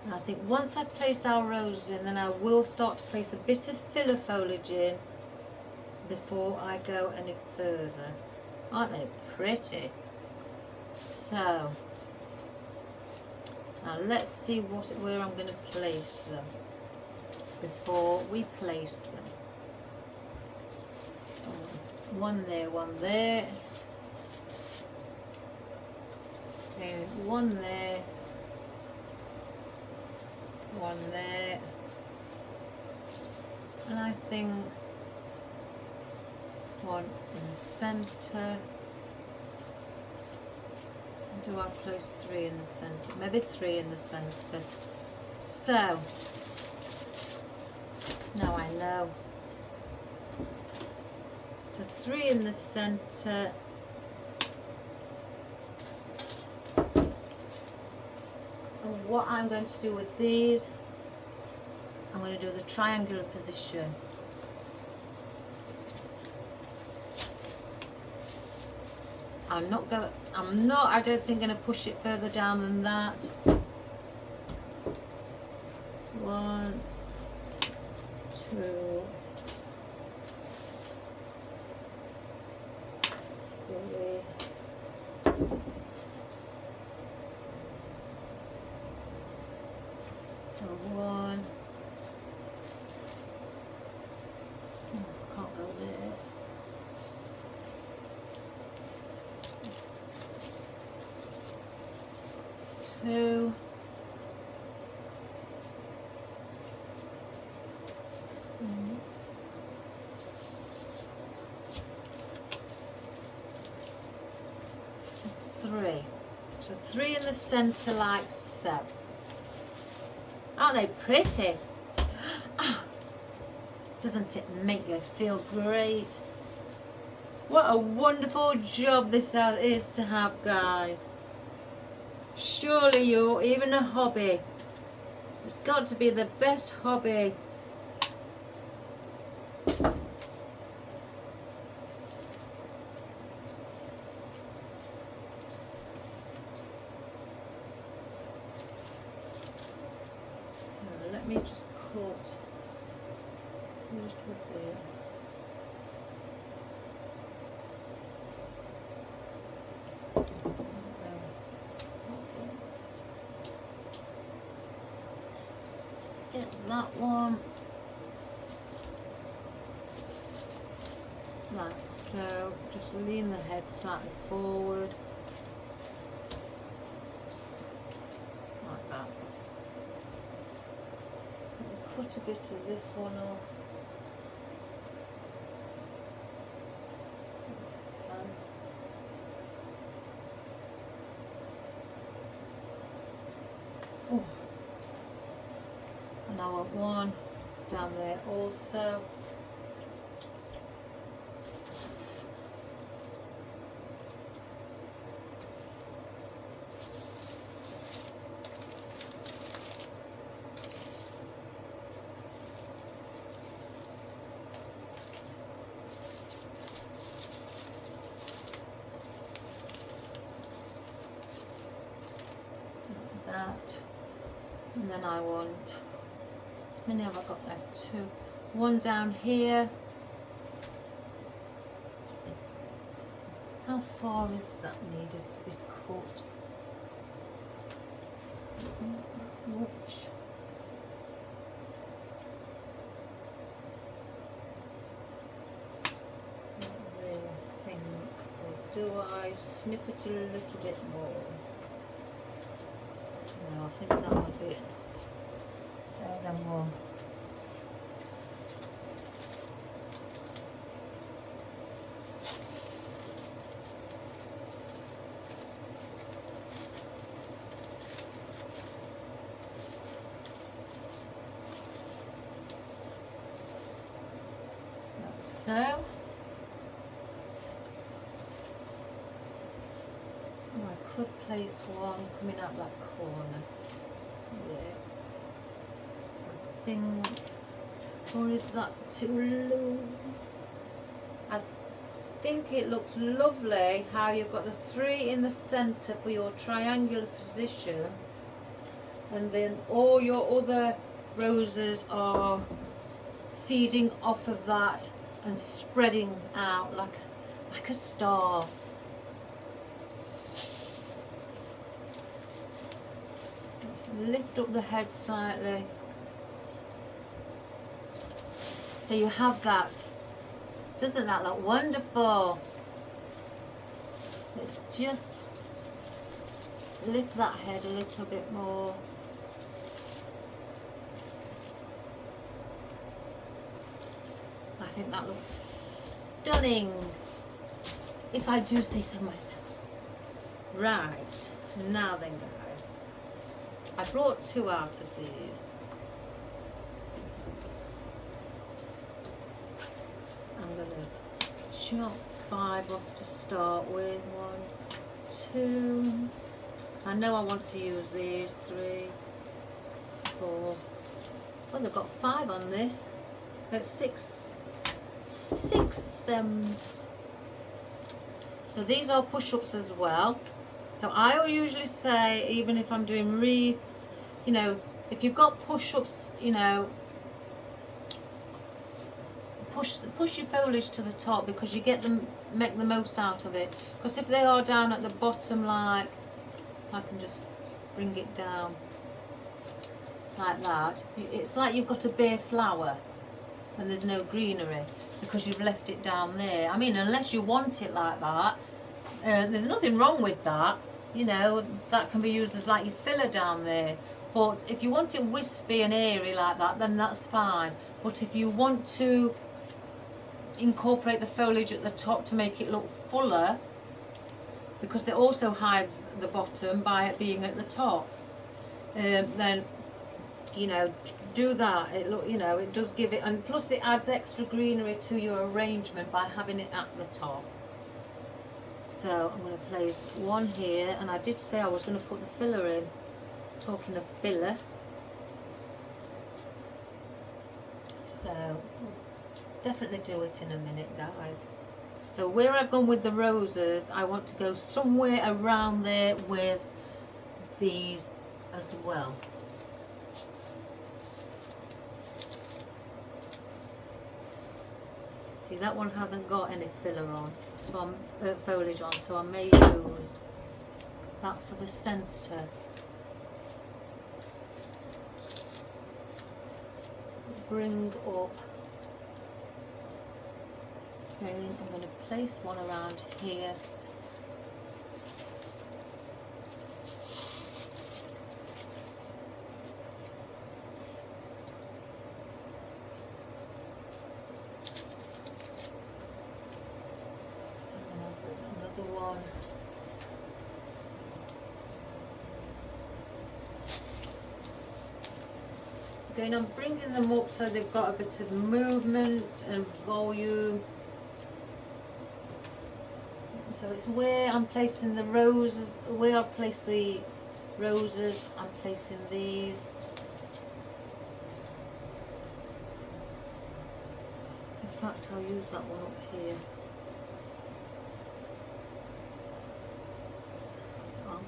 And I think once I've placed our roses in, then I will start to place a bit of filler foliage in before I go any further. Aren't they pretty? So now let's see where I'm going to place them before we place them. One there, one there, and one there, one there, and I think one in the centre. Do I place 3 in the centre? Maybe 3 in the centre. So now I know. So 3 in the centre. And what I'm going to do with these, I'm going to do the triangular position. I don't think going to push it further down than that. 1, 2, 3. So 1. Oh, can't go there. 2. 3. So 3 in the centre like so. Aren't they pretty? Ah, doesn't it make you feel great? What a wonderful job this is to have, guys. Surely you're even a hobby. It's got to be the best hobby. So let me just cut a little bit. Get that one. Like so. Just lean the head slightly forward. Like that. Cut a bit of this one off. Oh. And I want one down there also. Like that. And then I want, how many have I got there? 2. 1 down here. How far is that needed to be cut? Much. do I snip it a little bit more? No, I think that will be enough. So then we'll so. Oh, I could place one coming out that corner. Yeah. So I think, or is that too low? I think it looks lovely how you've got the 3 in the centre for your triangular position, and then all your other roses are feeding off of that and spreading out like a star. Let's lift up the head slightly. So you have that. Doesn't that look wonderful? Let's just lift that head a little bit more. I think that looks stunning, if I do say so myself. Right, now then guys, I brought 2 out of these. I'm going to chop 5 off to start with. 1, 2, because I know I want to use these. 3, 4. Well, they've got 5 on this. Got 6 stems. So these are push-ups as well. So I usually say, even if I'm doing wreaths, you know, if you've got push-ups, you know, push your foliage to the top, because you make the most out of it. Because if they are down at the bottom, like, I can just bring it down like that, it's like you've got a bare flower and there's no greenery because you've left it down there. I mean, unless you want it like that, there's nothing wrong with that. You know, that can be used as like your filler down there. But if you want it wispy and airy like that, then that's fine. But if you want to incorporate the foliage at the top to make it look fuller, because it also hides the bottom by it being at the top, then, you know, do that. It look, you know, it does give it, and plus it adds extra greenery to your arrangement by having it at the top. So I'm going to place 1 here, and I did say I was going to put the filler in. Talking of filler, so we'll definitely do it in a minute, guys. So where I've gone with the roses, I want to go somewhere around there with these as well. See, that one hasn't got any filler on, so I'm foliage on, so I may use that for the centre. Bring up. Okay, I'm going to place one around here. Another one. Again, I'm bringing them up so they've got a bit of movement and volume. So it's where I'm placing the roses, where I've placed the roses, I'm placing these. In fact, I'll use that one up here. So I'm going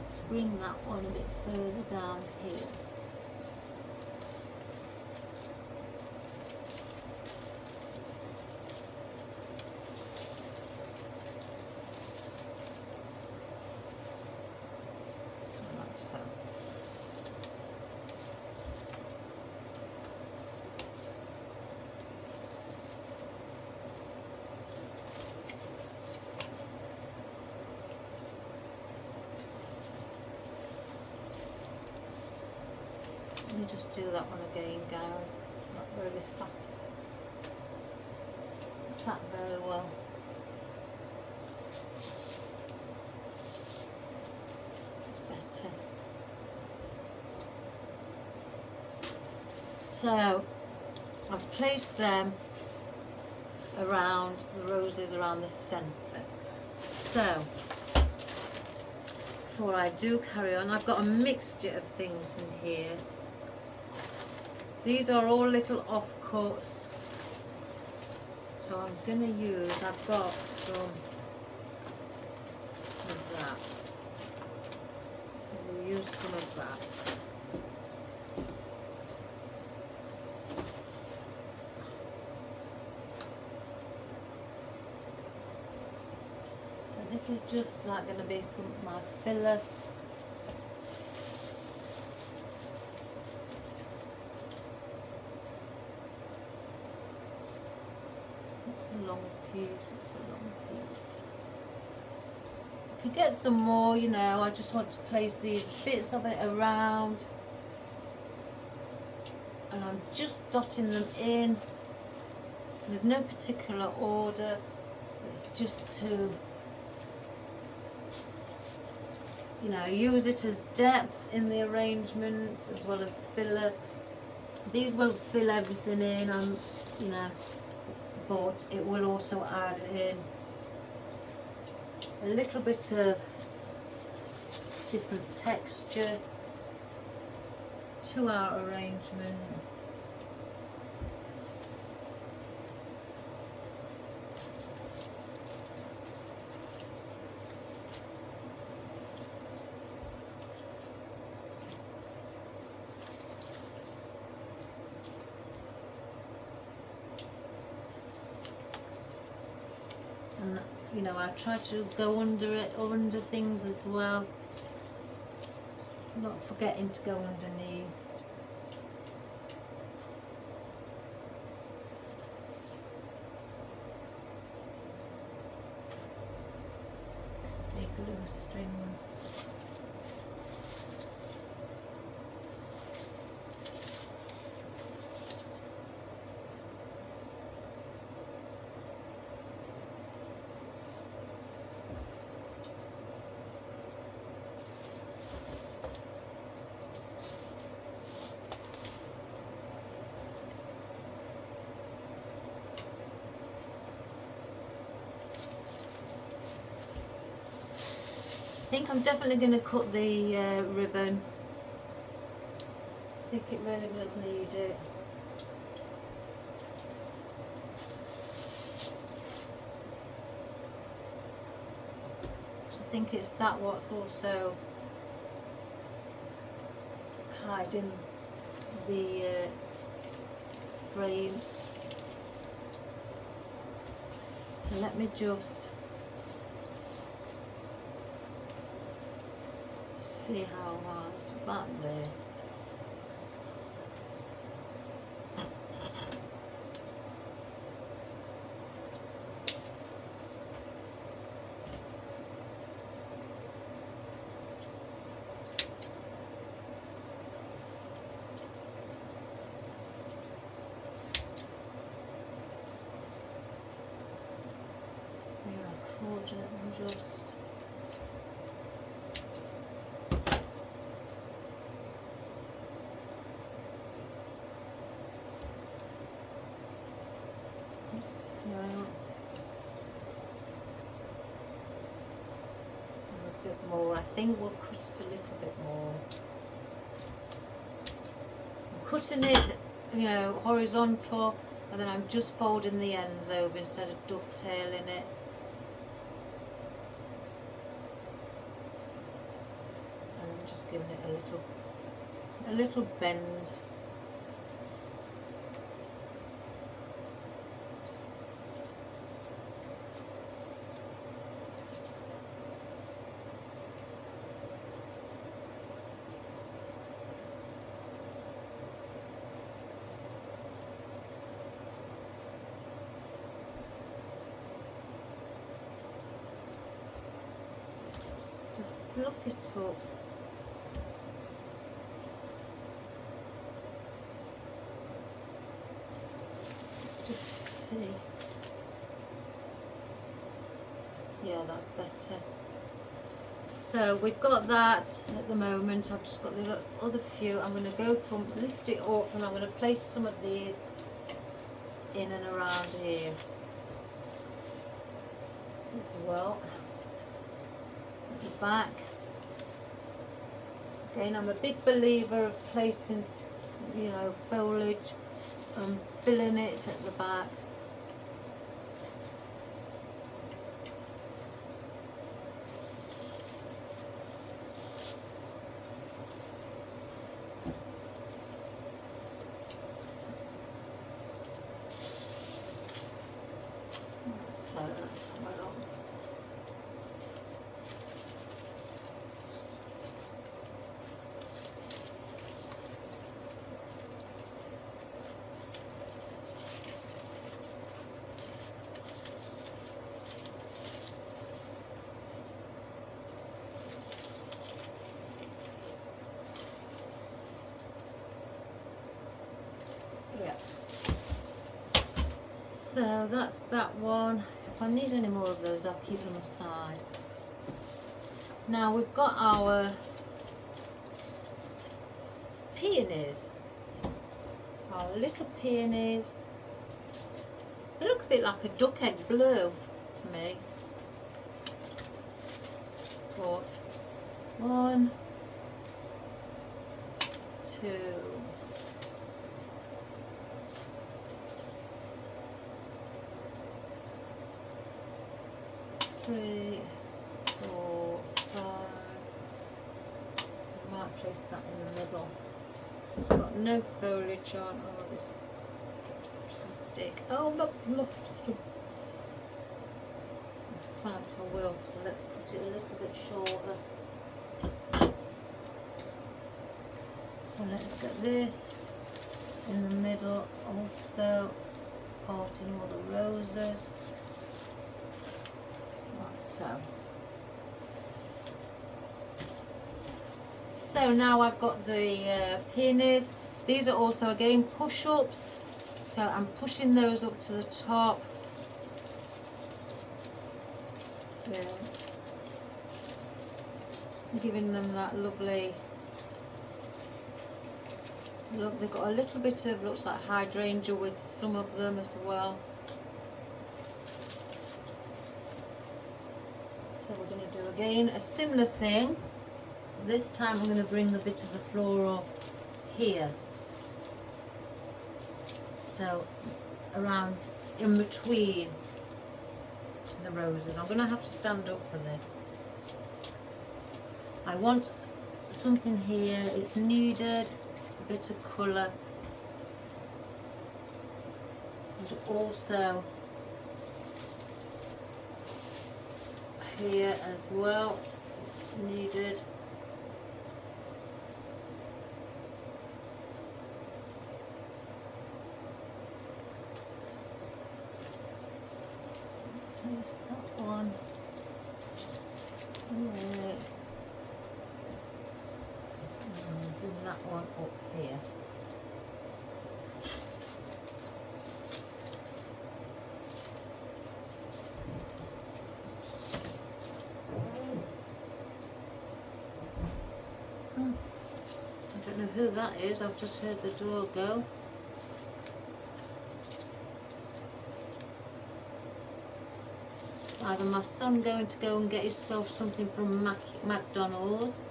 to bring that one a bit further down here. just do that one again, guys. It's not really sat very well. It's better. So I've placed them around the roses around the centre. So before I do carry on, I've got a mixture of things in here. These are all little offcuts, so I'm going to use, I've got some of that, so we'll use some of that. So this is just like going to be some of my filler. Long piece, it's a long piece. You could get some more, you know. I just want to place these bits of it around, and I'm just dotting them in. There's no particular order, it's just to, you know, use it as depth in the arrangement as well as filler. These won't fill everything in, you know, but it will also add in a little bit of different texture to our arrangement. And you know, I try to go under it or under things as well, not forgetting to go underneath. See, glue strings. I think I'm definitely going to cut the ribbon. I think it really does need it. I think it's that what's also hiding the frame. So let me just see how hard that there. And just so a bit more. I think we'll cut it a little bit more. I'm cutting it, you know, horizontal, and then I'm just folding the ends over instead of dovetailing it. Giving it a little bend. Let's just fluff it up. just see. Yeah, that's better. So we've got that at the moment. I've just got the other few. I'm going to go from lift it up and I'm going to place some of these in and around here as well. At the back. Again, I'm a big believer of placing, you know, foliage and filling it at the back. So let's have a look. Yeah. So that's that one. If I need any more of those, I'll keep them aside. Now we've got our peonies, our little peonies. They look a bit like a duck egg blue to me. But 1, 2, 3, 4, 5. I might place that in the middle. So it's got no foliage on. Oh, this plastic. Oh, look. In fact, I will. So let's put it a little bit shorter. And let's get this in the middle also, parting all the roses. Like so. So now I've got the peonies. These are also again push-ups. So I'm pushing those up to the top. Giving them that lovely look. They've got a little bit of, looks like hydrangea with some of them as well. So we're going to do again a similar thing. This time I'm going to bring a bit of the floral here. So around in between the roses. I'm going to have to stand up for this. I want something here. It's needed a bit of colour, and also here as well. It's needed. Place that one. There. And bring that one up here. I don't know who that is. I've just heard the door go. Either my son going to go and get himself something from McDonald's,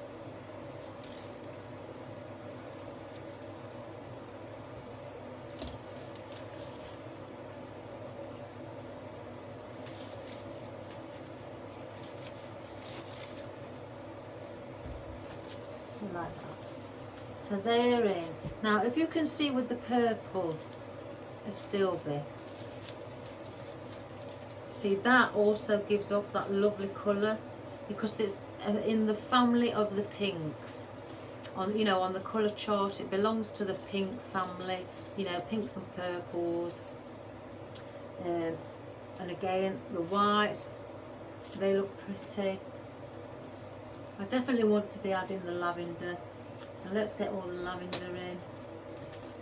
something like that. So they're in. Now if you can see with the purple astilbe, see that also gives off that lovely colour because it's in the family of the pinks. On, you know, on the colour chart it belongs to the pink family, you know, pinks and purples. And again the whites, they look pretty. I definitely want to be adding the lavender, so let's get all the lavender in.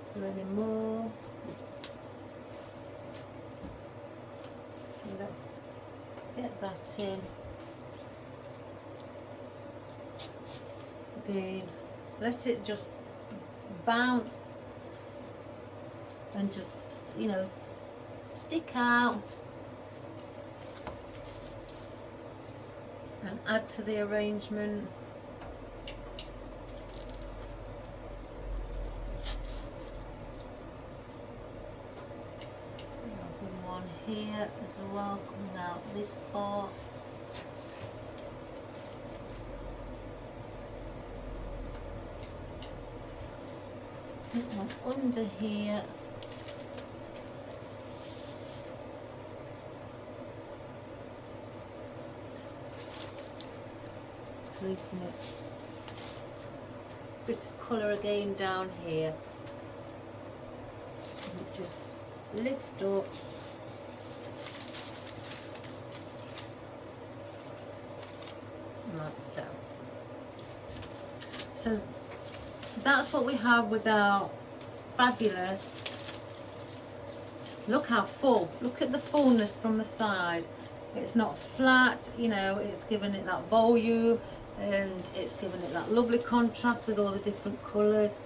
Is there any more? Get that in. Again, let it just bounce and just, you know, stick out and add to the arrangement. One here as well, coming out this far. One under here. Placing it. Bit of colour again down here. And just lift up. Like so. So that's what we have with our fabulous. Look how full. Look at the fullness from the side. It's not flat, you know, it's given it that volume and it's given it that lovely contrast with all the different colours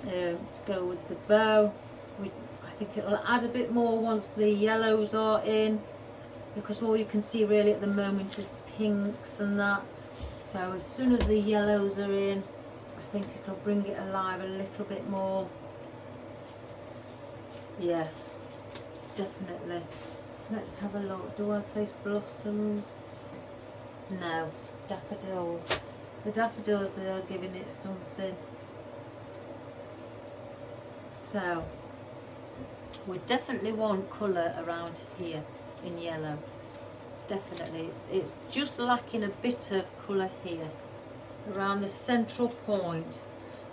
to go with the bow. I think it'll add a bit more once the yellows are in, because all you can see really at the moment is pinks and that. So as soon as the yellows are in, I think it'll bring it alive a little bit more. Yeah, definitely. Let's have a look. Do I place blossoms? No, daffodils. The daffodils, they are giving it something. So we definitely want colour around here in yellow. Definitely, it's just lacking a bit of colour here around the central point.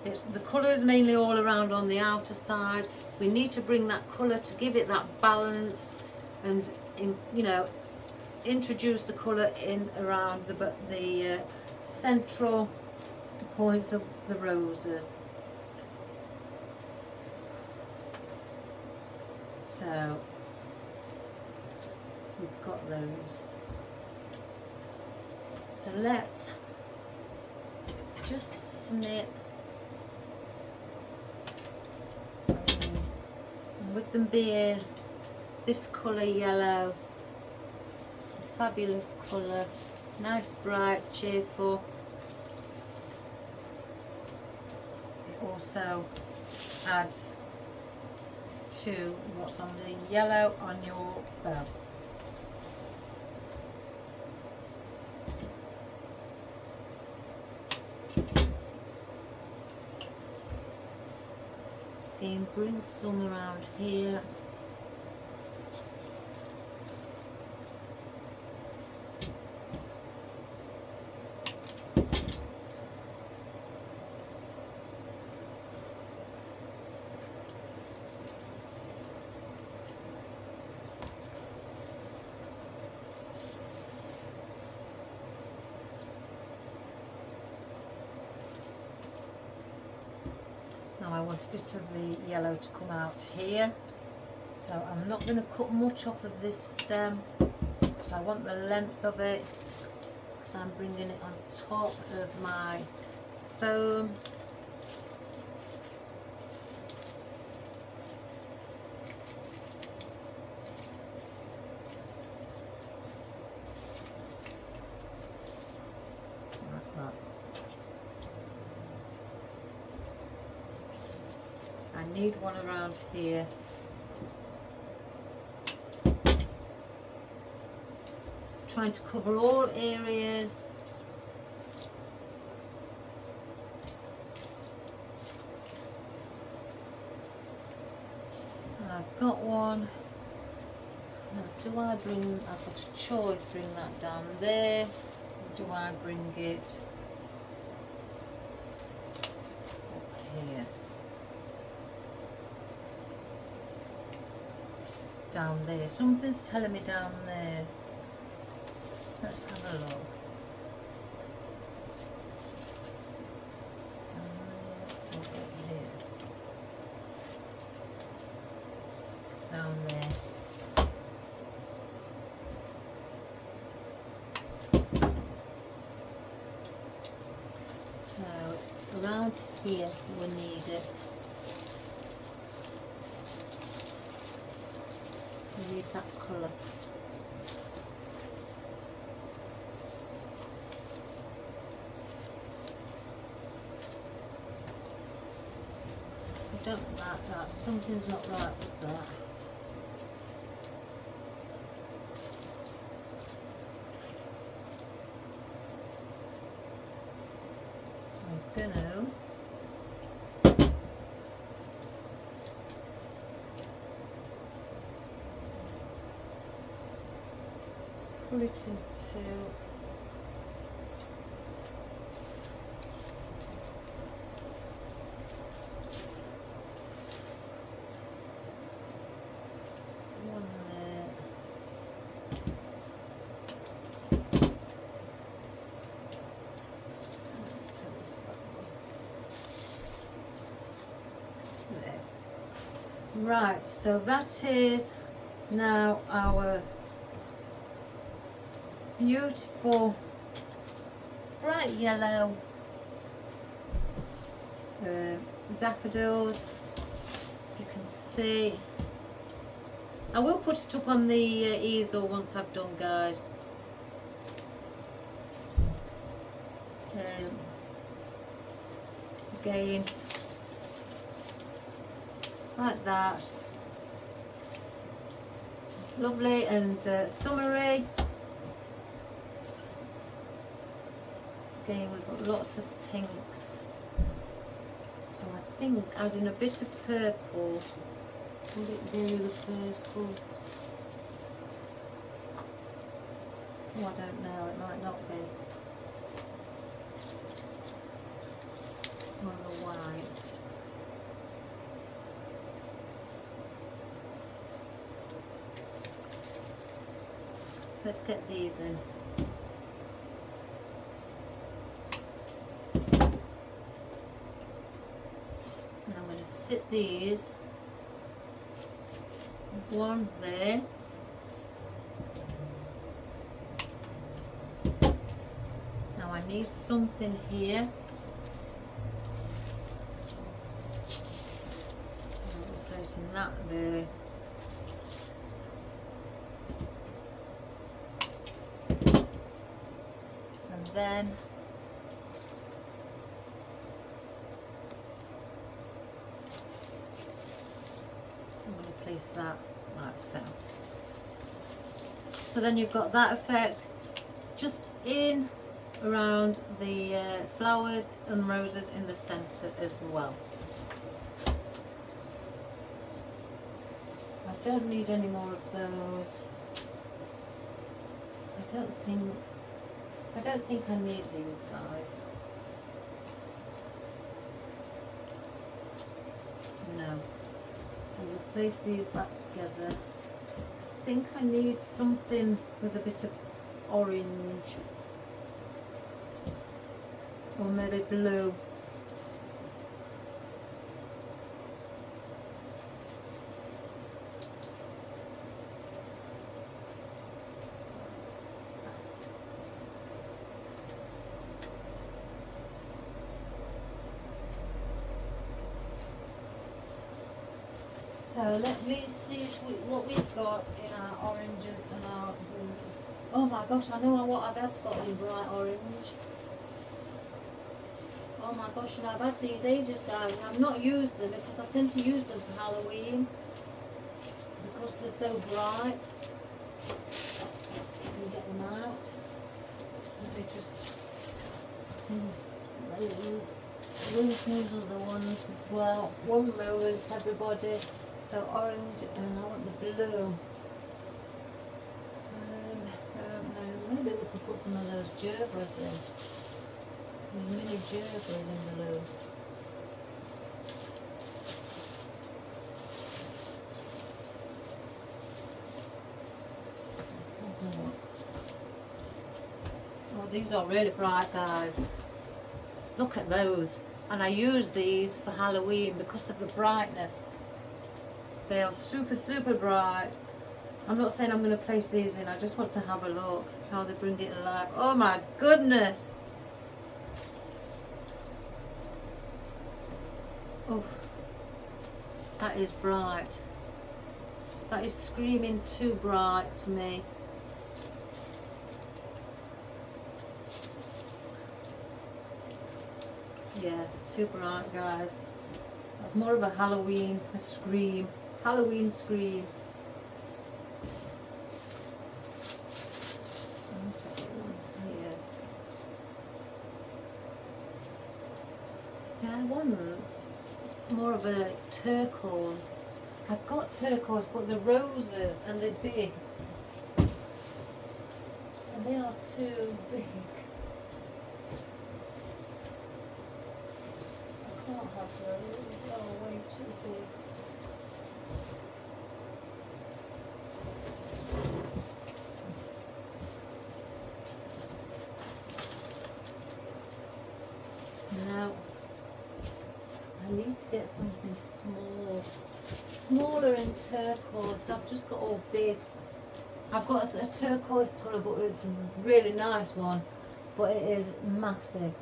It's the colours mainly all around on the outer side. We need to bring that colour to give it that balance and you know, introduce the colour in around the central points of the roses. So we've got those. So let's just snip these. And with them being this colour yellow, it's a fabulous colour, nice, bright, cheerful. It also adds to what's on the yellow on your bow. Again, bring some around here. Now I want a bit of the yellow to come out here, so I'm not going to cut much off of this stem because I want the length of it, because I'm bringing it on top of my foam. Like that. I need one around here. Trying to cover all areas. And I've got one. Now, do I bring, I've got a choice, bring that down there, or do I bring it up here? Down there. Something's telling me down there. Let's have a look. Down there, over here. Down there. about here we need it. We need that colour. I don't like that. Something's not right with that. So I'm gonna put it into one there. There. Right, so that is now our beautiful bright yellow daffodils. You can see. I will put it up on the easel once I've done, guys. Again, like that. Lovely and summery. Again, we've got lots of pinks. So I think adding a bit of purple. Will it do the purple? Oh, I don't know, it might not be. Or the whites. Let's get these in. And I'm going to sit these, one there, now I need something here, I'm placing that there, and then place that like so. So then you've got that effect just in around the flowers and roses in the centre as well. I don't need any more of those. I don't think I need these, guys. No. So we'll place these back together. I think I need something with a bit of orange or maybe blue. So let me see what we've got in our oranges and our blues. Oh my gosh, I know what I've got in bright orange. Oh my gosh, and I've had these ages, guys, and I've not used them because I tend to use them for Halloween because they're so bright. Let me get them out. Let me just use those. These are the ones as well. One moment, everybody. So orange, and I want the blue. Maybe we could put some of those gerberas in. Mini gerberas in blue. Oh, these are really bright, guys. Look at those. And I use these for Halloween because of the brightness. They are super, super bright. I'm not saying I'm going to place these in. I just want to have a look how they bring it alive. Oh my goodness. Oh, that is bright. That is screaming too bright to me. Yeah, too bright, guys. That's more of a Halloween, a scream. Halloween scream. Here. See, I want more of a turquoise. I've got turquoise, but the roses and they're big. And they are too big. I can't have those. They are way too big. Now, I need to get something small. Smaller in turquoise. I've just got all big. I've got a turquoise colour, but it's a really nice one, but it is massive.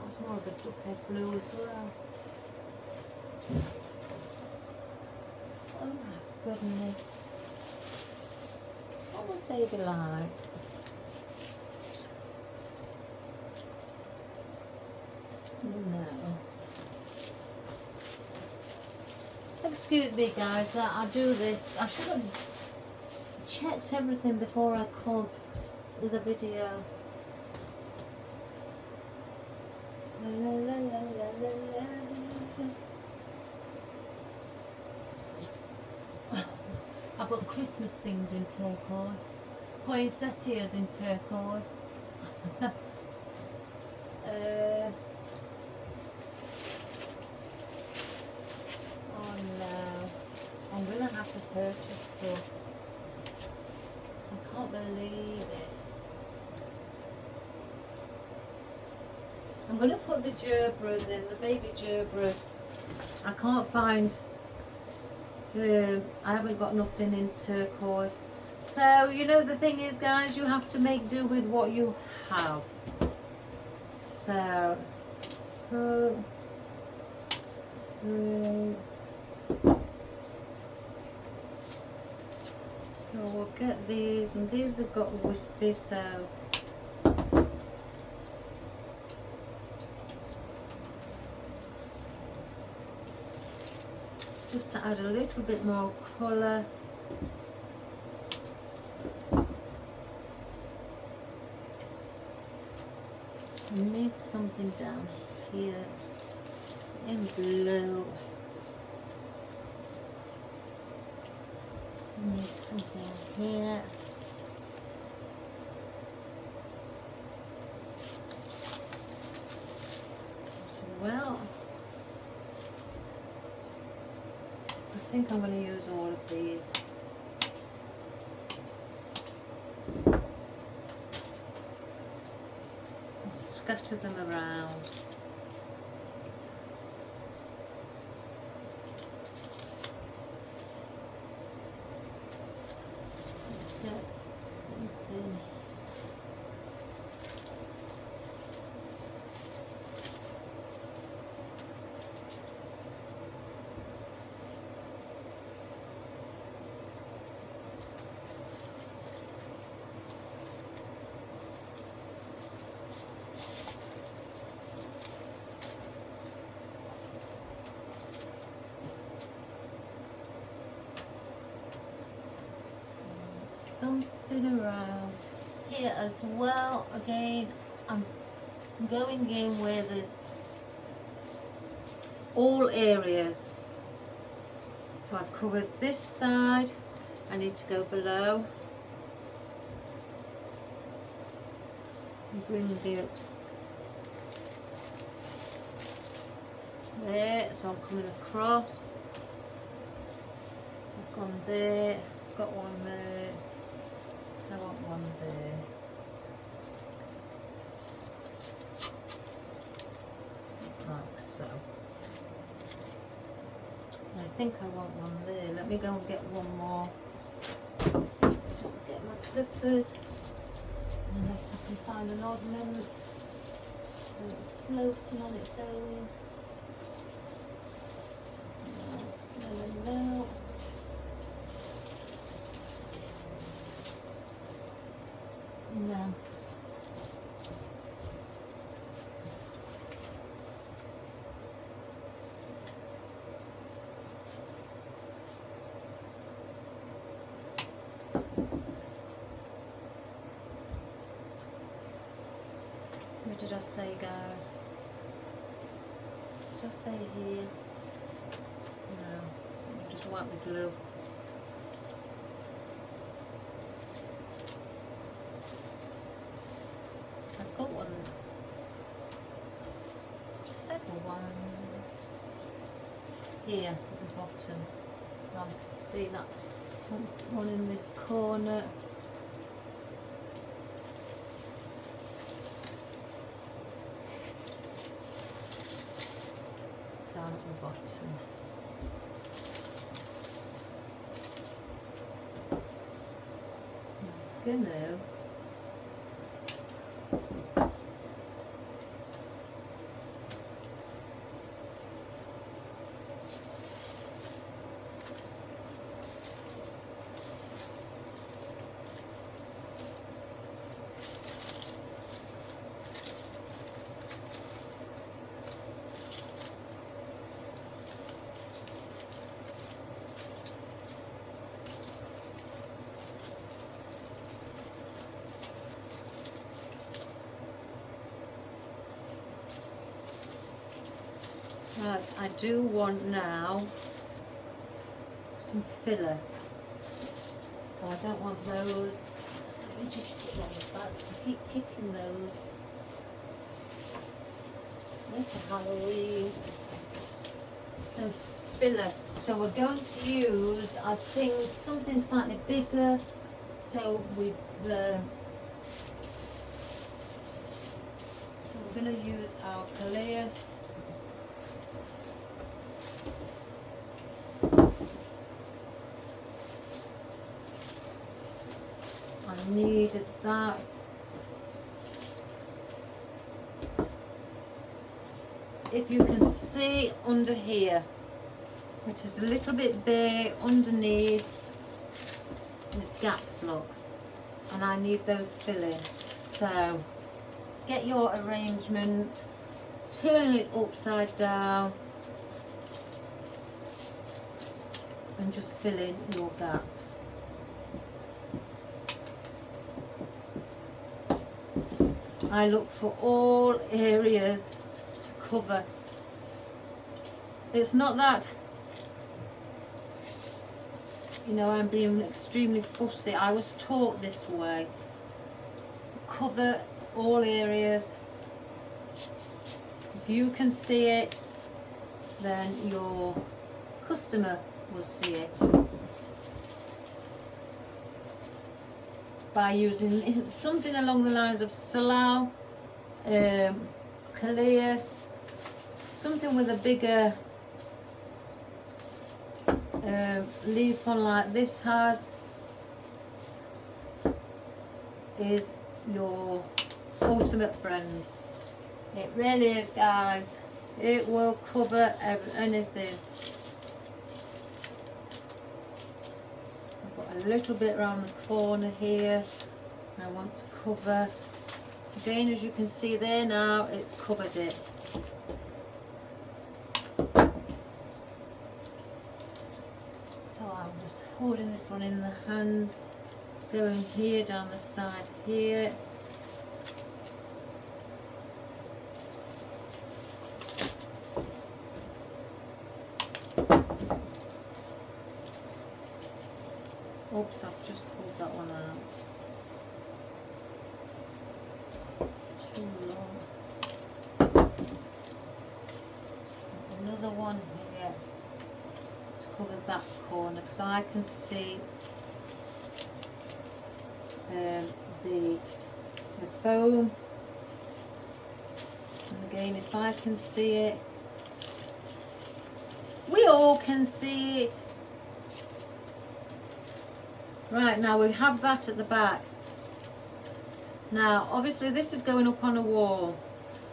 That's more of a duckhead blue as well. Oh my goodness. What would they be like? No. Excuse me guys, I do this. I should have checked everything before I come to the video. La, la, la, la, la, la. I've got Christmas things in turquoise. Poinsettias in turquoise. Oh no, I'm gonna have to purchase stuff. I can't believe it. I'm gonna put the gerberas in, the baby gerberas. I can't find, I haven't got nothing in turquoise. So, you know, the thing is, guys, you have to make do with what you have. So, 2, 3. So we'll get these, and these have got wispy, so just to add a little bit more colour. I need something down here in blue. I need something here. As well. I think I'm going to use all of these. And scatter them around. Let's get something. Something around here as well. Again, I'm going in where there's all areas. So I've covered this side. I need to go below and bring it there. So I'm coming across. I've gone there, got one there. I want one there. Like so. I think I want one there. Let me go and get one more. Let's just get my clippers. unless I can find an ornament that's floating on its own. No. No. Where did I say, guys? Did I say here? No. I'll just wipe the glue. I've got one. Several ones here at the bottom. I can see that one in this corner. Down at the bottom. I'm gonna right, I do want now some filler, so I don't want those. Let me just put those back. I keep kicking those. Look at Halloween. Some filler. So we're going to use, I think, something slightly bigger. So with the, we're going to use our eucalyptus. I needed that. If you can see under here, it is a little bit bare underneath. There's gaps, look, and I need those filling. So get your arrangement, turn it upside down, and just fill in your gaps. I look for all areas to cover. It's not that, you know, I'm being extremely fussy. I was taught this way. Cover all areas. If you can see it, then your customer will see it. By using something along the lines of slough, eucalyptus, something with a bigger leaf on like this has, is your ultimate friend. It really is, guys. It will cover anything. A little bit around the corner here. I want to cover. Again, as you can see there now, it's covered it. So I'm just holding this one in the hand, going here down the side here. Oops, I've just pulled that one out. Too long. Another one here to cover that corner, because I can see the foam. And again, if I can see it, we all can see it. Right, now we have that at the back. Now obviously this is going up on a wall,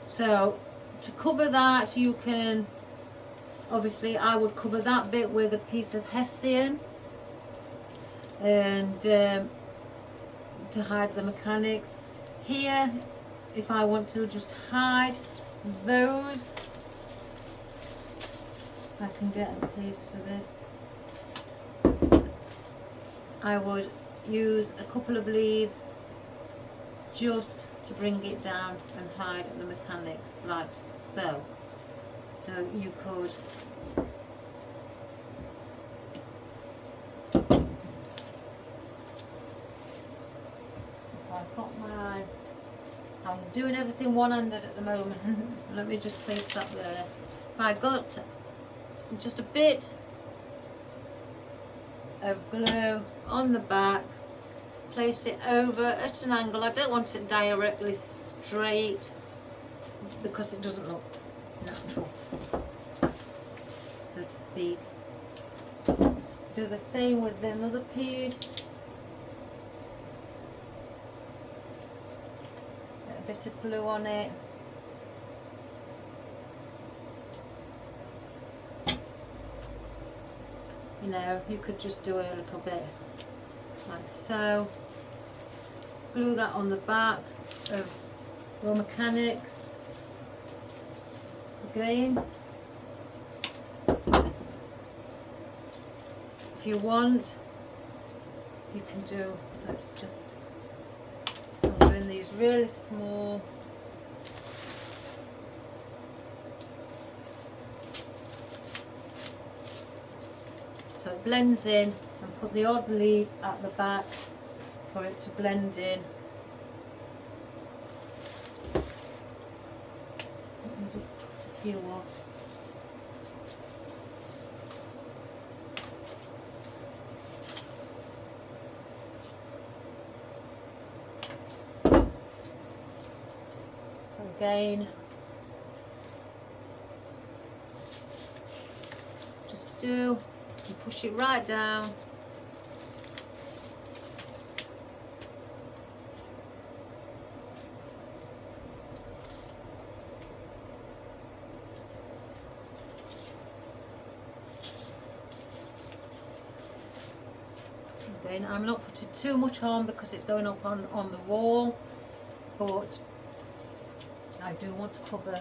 so to cover that you can, obviously I would cover that bit with a piece of hessian, and to hide the mechanics. Here, if I want to just hide those, I can get a piece of this. I would use a couple of leaves just to bring it down and hide the mechanics, like so. So you could I've got my, I'm doing everything one-handed at the moment. Let me just place that there. If I got just a bit of glue on the back, place it over at an angle. I don't want it directly straight because it doesn't look natural, so to speak. Do the same with another piece. A bit of glue on it. You know, you could just do a little bit like so. Glue that on the back of your mechanics. Again, if you want, you can do, let's just, I'm doing these really small. So it blends in, and put the odd leaf at the back for it to blend in. Let me just put a few off. So again, just do and push it right down. Again, I'm not putting too much on because it's going up on the wall, but I do want to cover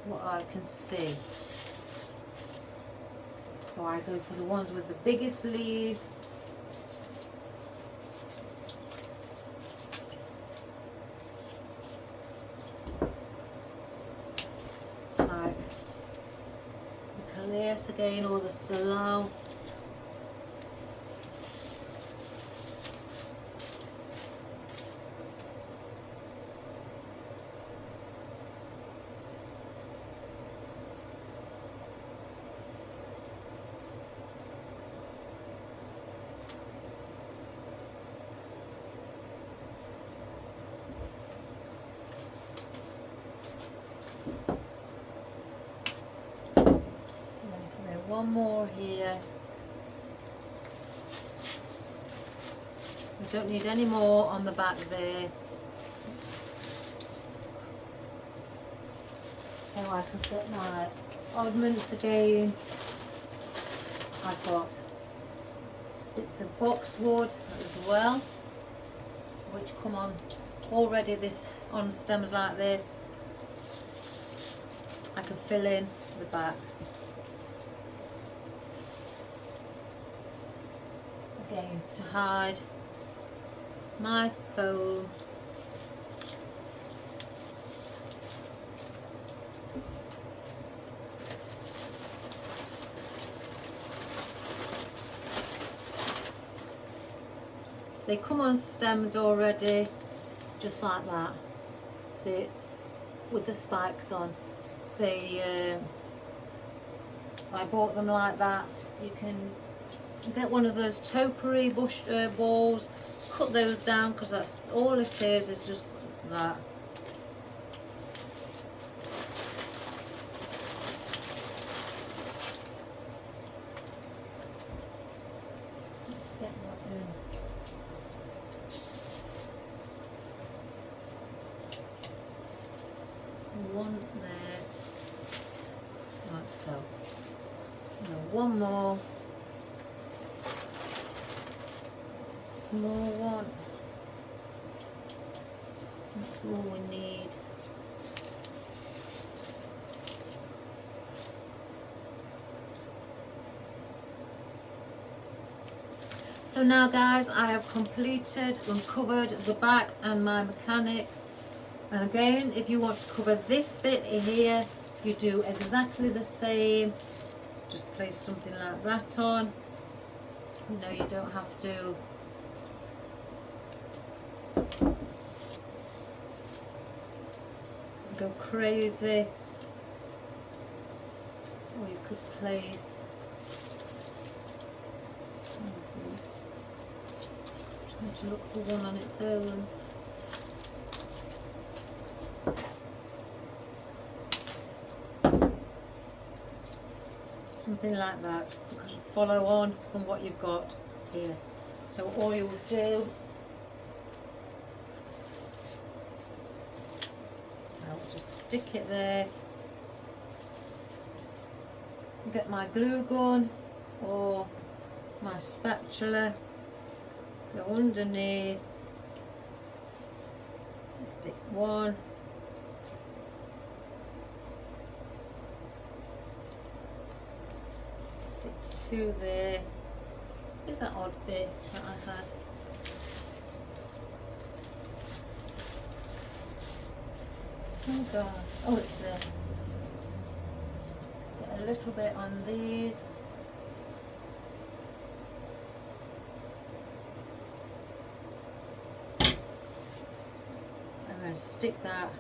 what I can see. So I go for the ones with the biggest leaves. Like the calais again, or the slow. One more here. We don't need any more on the back there. So I can get my oddments again. I've got bits of boxwood as well, which come on already this on stems like this. I can fill in the back. Again, to hide my foam. They come on stems already, just like that. With the spikes on. I bought them like that. You can get one of those topiary bush balls, cut those down, because that's all it is just that. Let's get that in. one more. It's a small one. That's all we need. So now guys, I have completed and covered the back and my mechanics. And again, if you want to cover this bit here, you do exactly the same. Just place something like that on. No, you don't have to go crazy. Or you could place, trying to look for one on its own. Something like that, because you follow on from what you've got here. So all you will do, I'll just stick it there, get my glue gun or my spatula, go underneath, stick one, stick two there. Here's that odd bit that I had. Oh gosh, oh it's there. Get a little bit on these. I'm going to stick that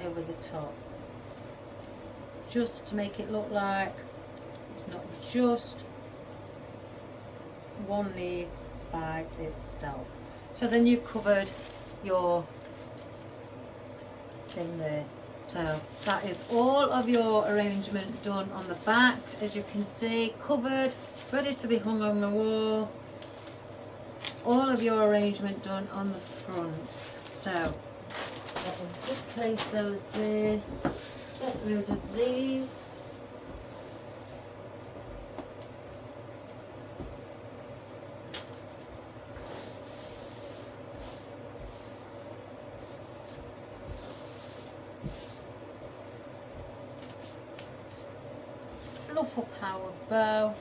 over the top, just to make it look like it's not just one leaf by itself. So then you've covered your thing there. So that is all of your arrangement done on the back, as you can see, covered, ready to be hung on the wall. All of your arrangement done on the front. So I can just place those there, get rid of these. Fluffle power bow.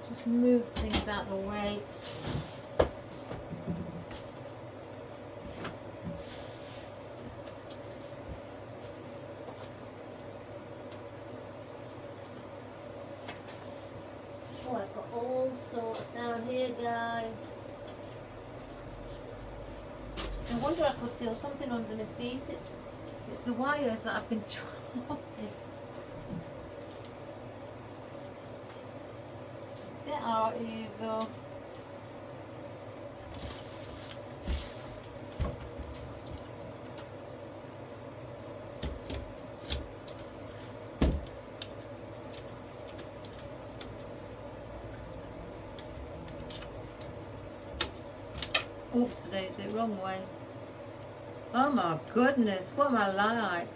Just move things out of the way. Oh, I've got all sorts down here, guys. I wonder I could feel something under my feet. It's the wires that I've been chopping. Get our easel. Oops, I did it wrong way. Oh my goodness, what am I like?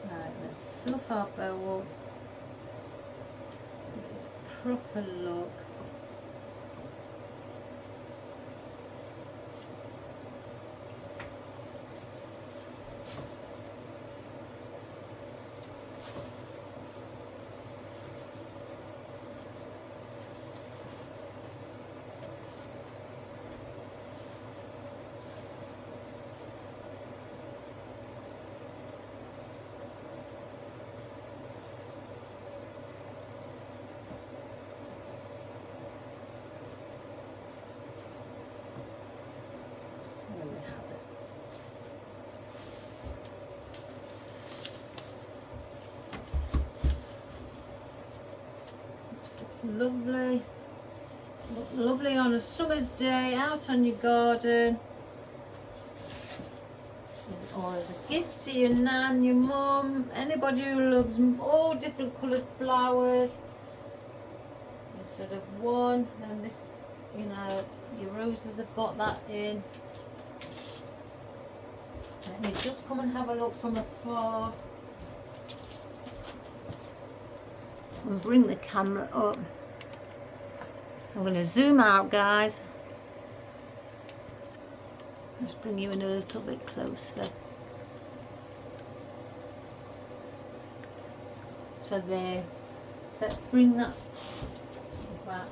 Right, let's fluff our bow up. Give it a proper look. It's lovely. Look lovely on a summer's day out on your garden, or as a gift to your nan, your mum, anybody who loves all different coloured flowers. instead of one. And this, you know, your roses have got that in. Let me just come and have a look from afar and bring the camera up. I'm going to zoom out, guys. Just bring you in a little bit closer. So there. Let's bring that back.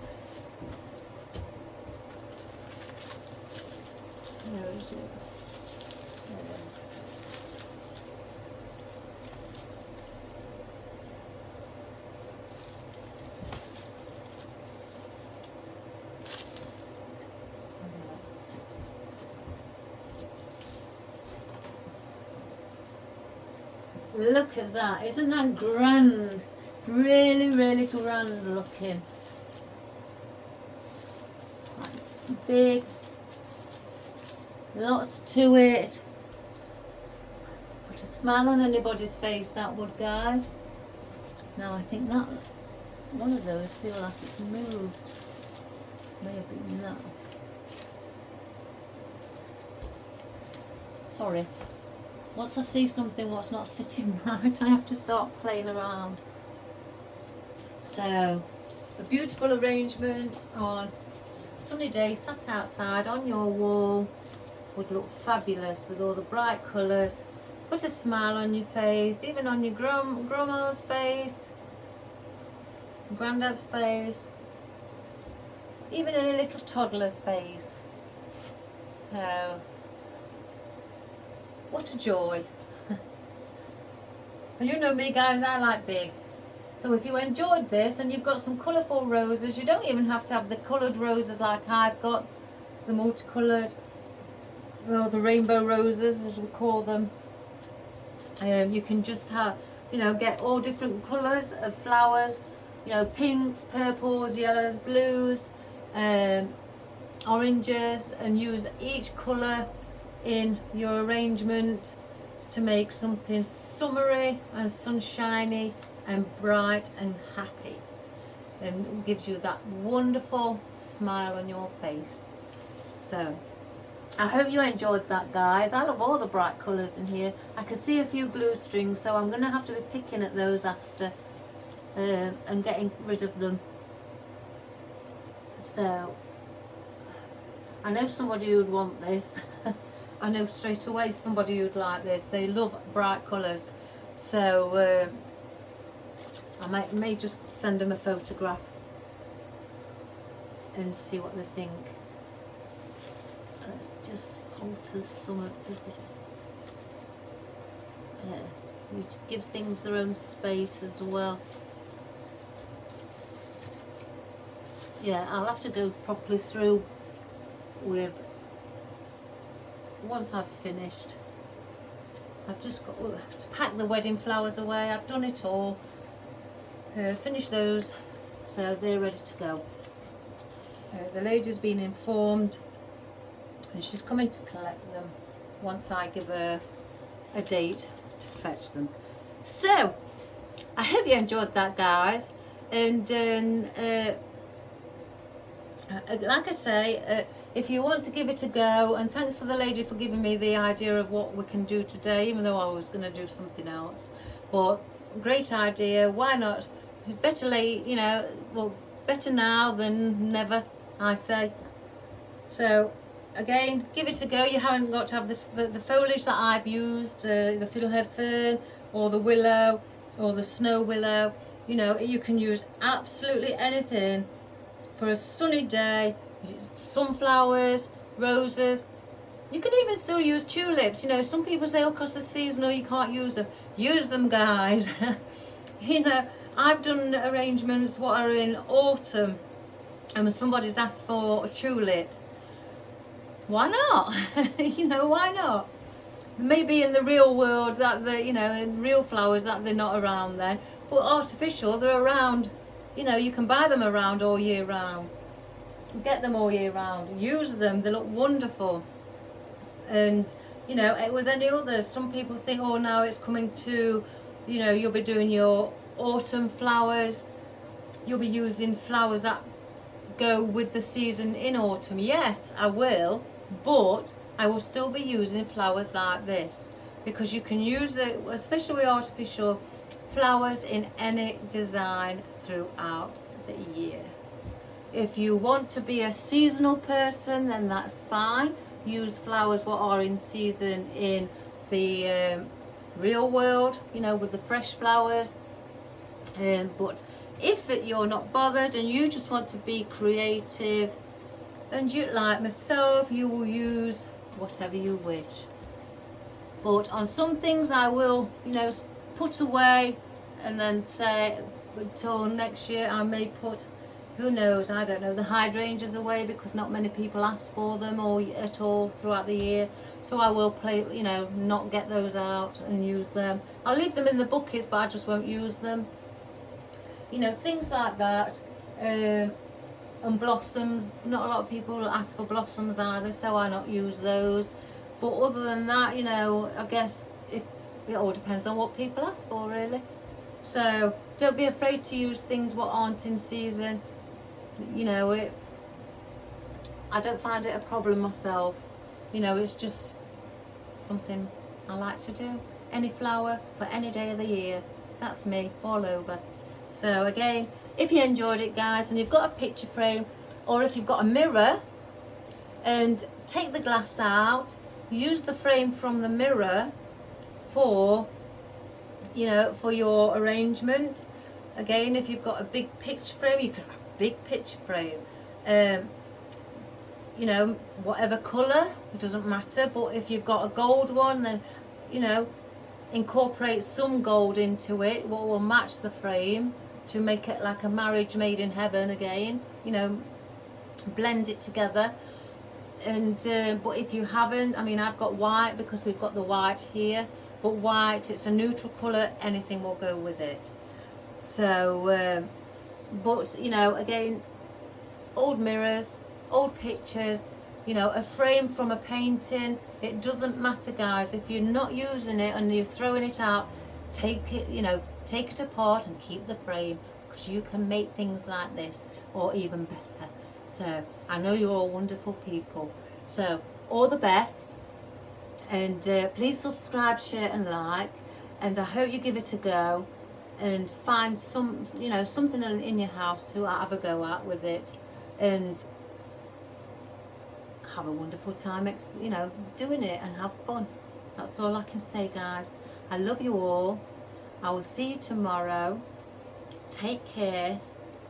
Where is it? There. Look at that, isn't that grand? Really, really grand looking. Big, lots to it. Put a smile on anybody's face, that would, guys. Now I think that one of those feel like it's moved. Maybe not. Sorry. Once I see something what's not sitting right, I have to start playing around. So, a beautiful arrangement on a sunny day, sat outside on your wall, would look fabulous with all the bright colours. Put a smile on your face, even on your grandma's face, granddad's face, even in a little toddler's face. So, what a joy. And you know me, guys, I like big. So if you enjoyed this and you've got some colourful roses, you don't even have to have the coloured roses like I've got, the multicoloured, or the rainbow roses as we call them. You can just have, you know, get all different colours of flowers, you know, pinks, purples, yellows, blues, oranges, and use each colour in your arrangement to make something summery and sunshiny and bright and happy, and gives you that wonderful smile on your face. So I hope you enjoyed that, guys. I love all the bright colours in here. I can see a few glue strings, so I'm going to have to be picking at those after and getting rid of them. So I know somebody who'd want this. I know straight away somebody who'd like this. They love bright colours. So I may just send them a photograph and see what they think. Let's just alter some of this. Need to give things their own space as well. Yeah, I'll have to go properly through with, once I've finished. I've just got to pack the wedding flowers away. I've done it all. Finish those, so they're ready to go. The lady's been informed and she's coming to collect them once I give her a date to fetch them. So I hope you enjoyed that, guys, and like I say, if you want to give it a go, and thanks for the lady for giving me the idea of what we can do today, even though I was going to do something else, but great idea. Why not? Better late, you know, well, better now than never, I say. So again, give it a go. You haven't got to have the foliage that I've used, the fiddlehead fern or the willow or the snow willow. You know, you can use absolutely anything for a sunny day. Sunflowers, roses. You can even still use tulips. You know, some people say, oh, because they're seasonal, you can't use them. Use them, guys. You know, I've done arrangements what are in autumn, and when somebody's asked for tulips, why not? You know, why not? Maybe in the real world that the, you know, in real flowers that they're not around then, but artificial, they're around. You know, you can buy them around all year round. Get them all year round. Use them. They look wonderful. And you know, with any others, some people think, oh, now it's coming to, you know, you'll be doing your autumn flowers. you'll be using flowers that go with the season in autumn. Yes, I will, but I will still be using flowers like this, because you can use it, especially with artificial flowers, in any design throughout the year. If you want to be a seasonal person, then that's fine. Use flowers what are in season in the real world, you know, with the fresh flowers. But if you're not bothered and you just want to be creative, and you, like myself, you will use whatever you wish. But on some things I will, you know, put away and then say until next year I may put, who knows, I don't know, the hydrangeas away, because not many people ask for them or at all throughout the year. So I will play, you know, not get those out and use them. I'll leave them in the buckets, but I just won't use them. You know, things like that. And blossoms, not a lot of people ask for blossoms either, so I not use those. But other than that, you know, I guess if it all depends on what people ask for, really. So don't be afraid to use things what aren't in season. You know, I don't find it a problem myself. You know, it's just something I like to do. Any flower for any day of the year. That's me all over. So again, if you enjoyed it, guys, and you've got a picture frame, or if you've got a mirror, and take the glass out, use the frame from the mirror for, you know, for your arrangement. Again, if you've got a big picture frame, you can have a big picture frame. You know, whatever colour, it doesn't matter. But if you've got a gold one, then, you know, incorporate some gold into it, what will match the frame, to make it like a marriage made in heaven again. You know, blend it together. And but if you haven't, I mean, I've got white because we've got the white here, but white, it's a neutral colour, anything will go with it. So but you know, again, old mirrors, old pictures, you know, a frame from a painting, it doesn't matter, guys. If you're not using it and you're throwing it out, take it, you know, take it apart and keep the frame, because you can make things like this or even better. So I know you're all wonderful people, so all the best, and please subscribe, share and like, and I hope you give it a go and find some, you know, something in your house to have a go at with it, and have a wonderful time, you know, doing it, and have fun. That's all I can say, guys. I love you all. I will see you tomorrow. Take care.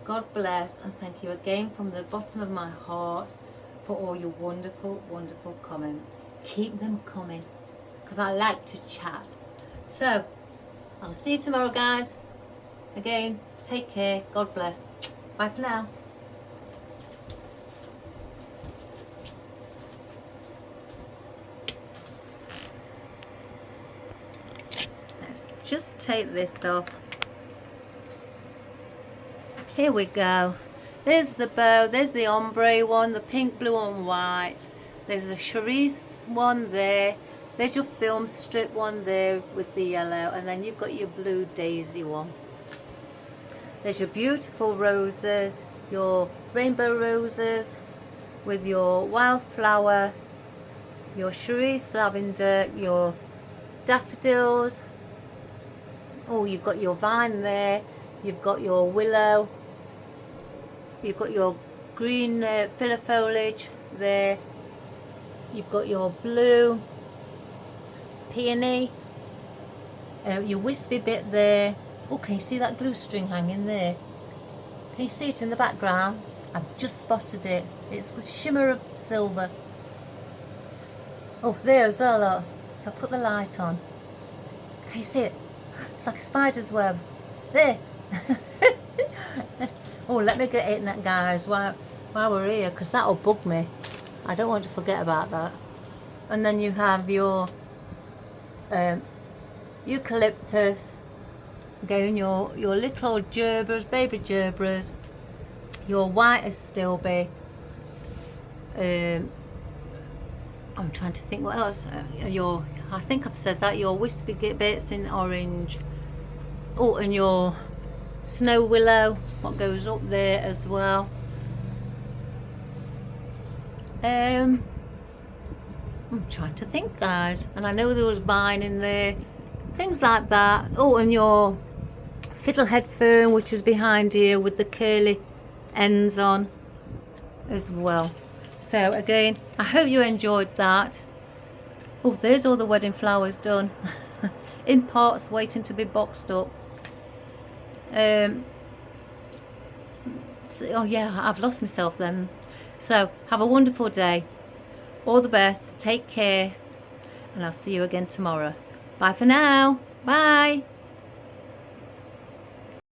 God bless, and thank you again from the bottom of my heart for all your wonderful, wonderful comments. Keep them coming, because I like to chat. So I'll see you tomorrow, guys. Again, take care. God bless. Bye for now. Let's just take this off. Here we go. There's the bow, there's the ombre one, the pink, blue and white. There's a cerise one there. There's your film strip one there with the yellow, and then you've got your blue daisy one. There's your beautiful roses, your rainbow roses with your wildflower, your cerise lavender, your daffodils. Oh, you've got your vine there. You've got your willow. You've got your green filler foliage there. You've got your blue peony. Your wispy bit there. Oh, can you see that glue string hanging there? Can you see it in the background? I've just spotted it. It's a shimmer of silver. Oh, there as well, look. If I put the light on. Can you see it? It's like a spider's web. There. Oh, let me get in that, guys, while we're here, because that'll bug me. I don't want to forget about that. And then you have your eucalyptus. Again, your little gerberas, baby gerberas. Your white astilbe. I'm trying to think what else. I think I've said that. Your wispy bits in orange. Oh, and your snow willow, what goes up there as well. I'm trying to think, guys, and I know there was vine in there, things like that. Oh, and your fiddlehead fern, which is behind here with the curly ends on as well. So again, I hope you enjoyed that. Oh, there's all the wedding flowers done in pots waiting to be boxed up. Oh yeah, I've lost myself then. So have a wonderful day, all the best, take care, and I'll see you again tomorrow. Bye for now. Bye.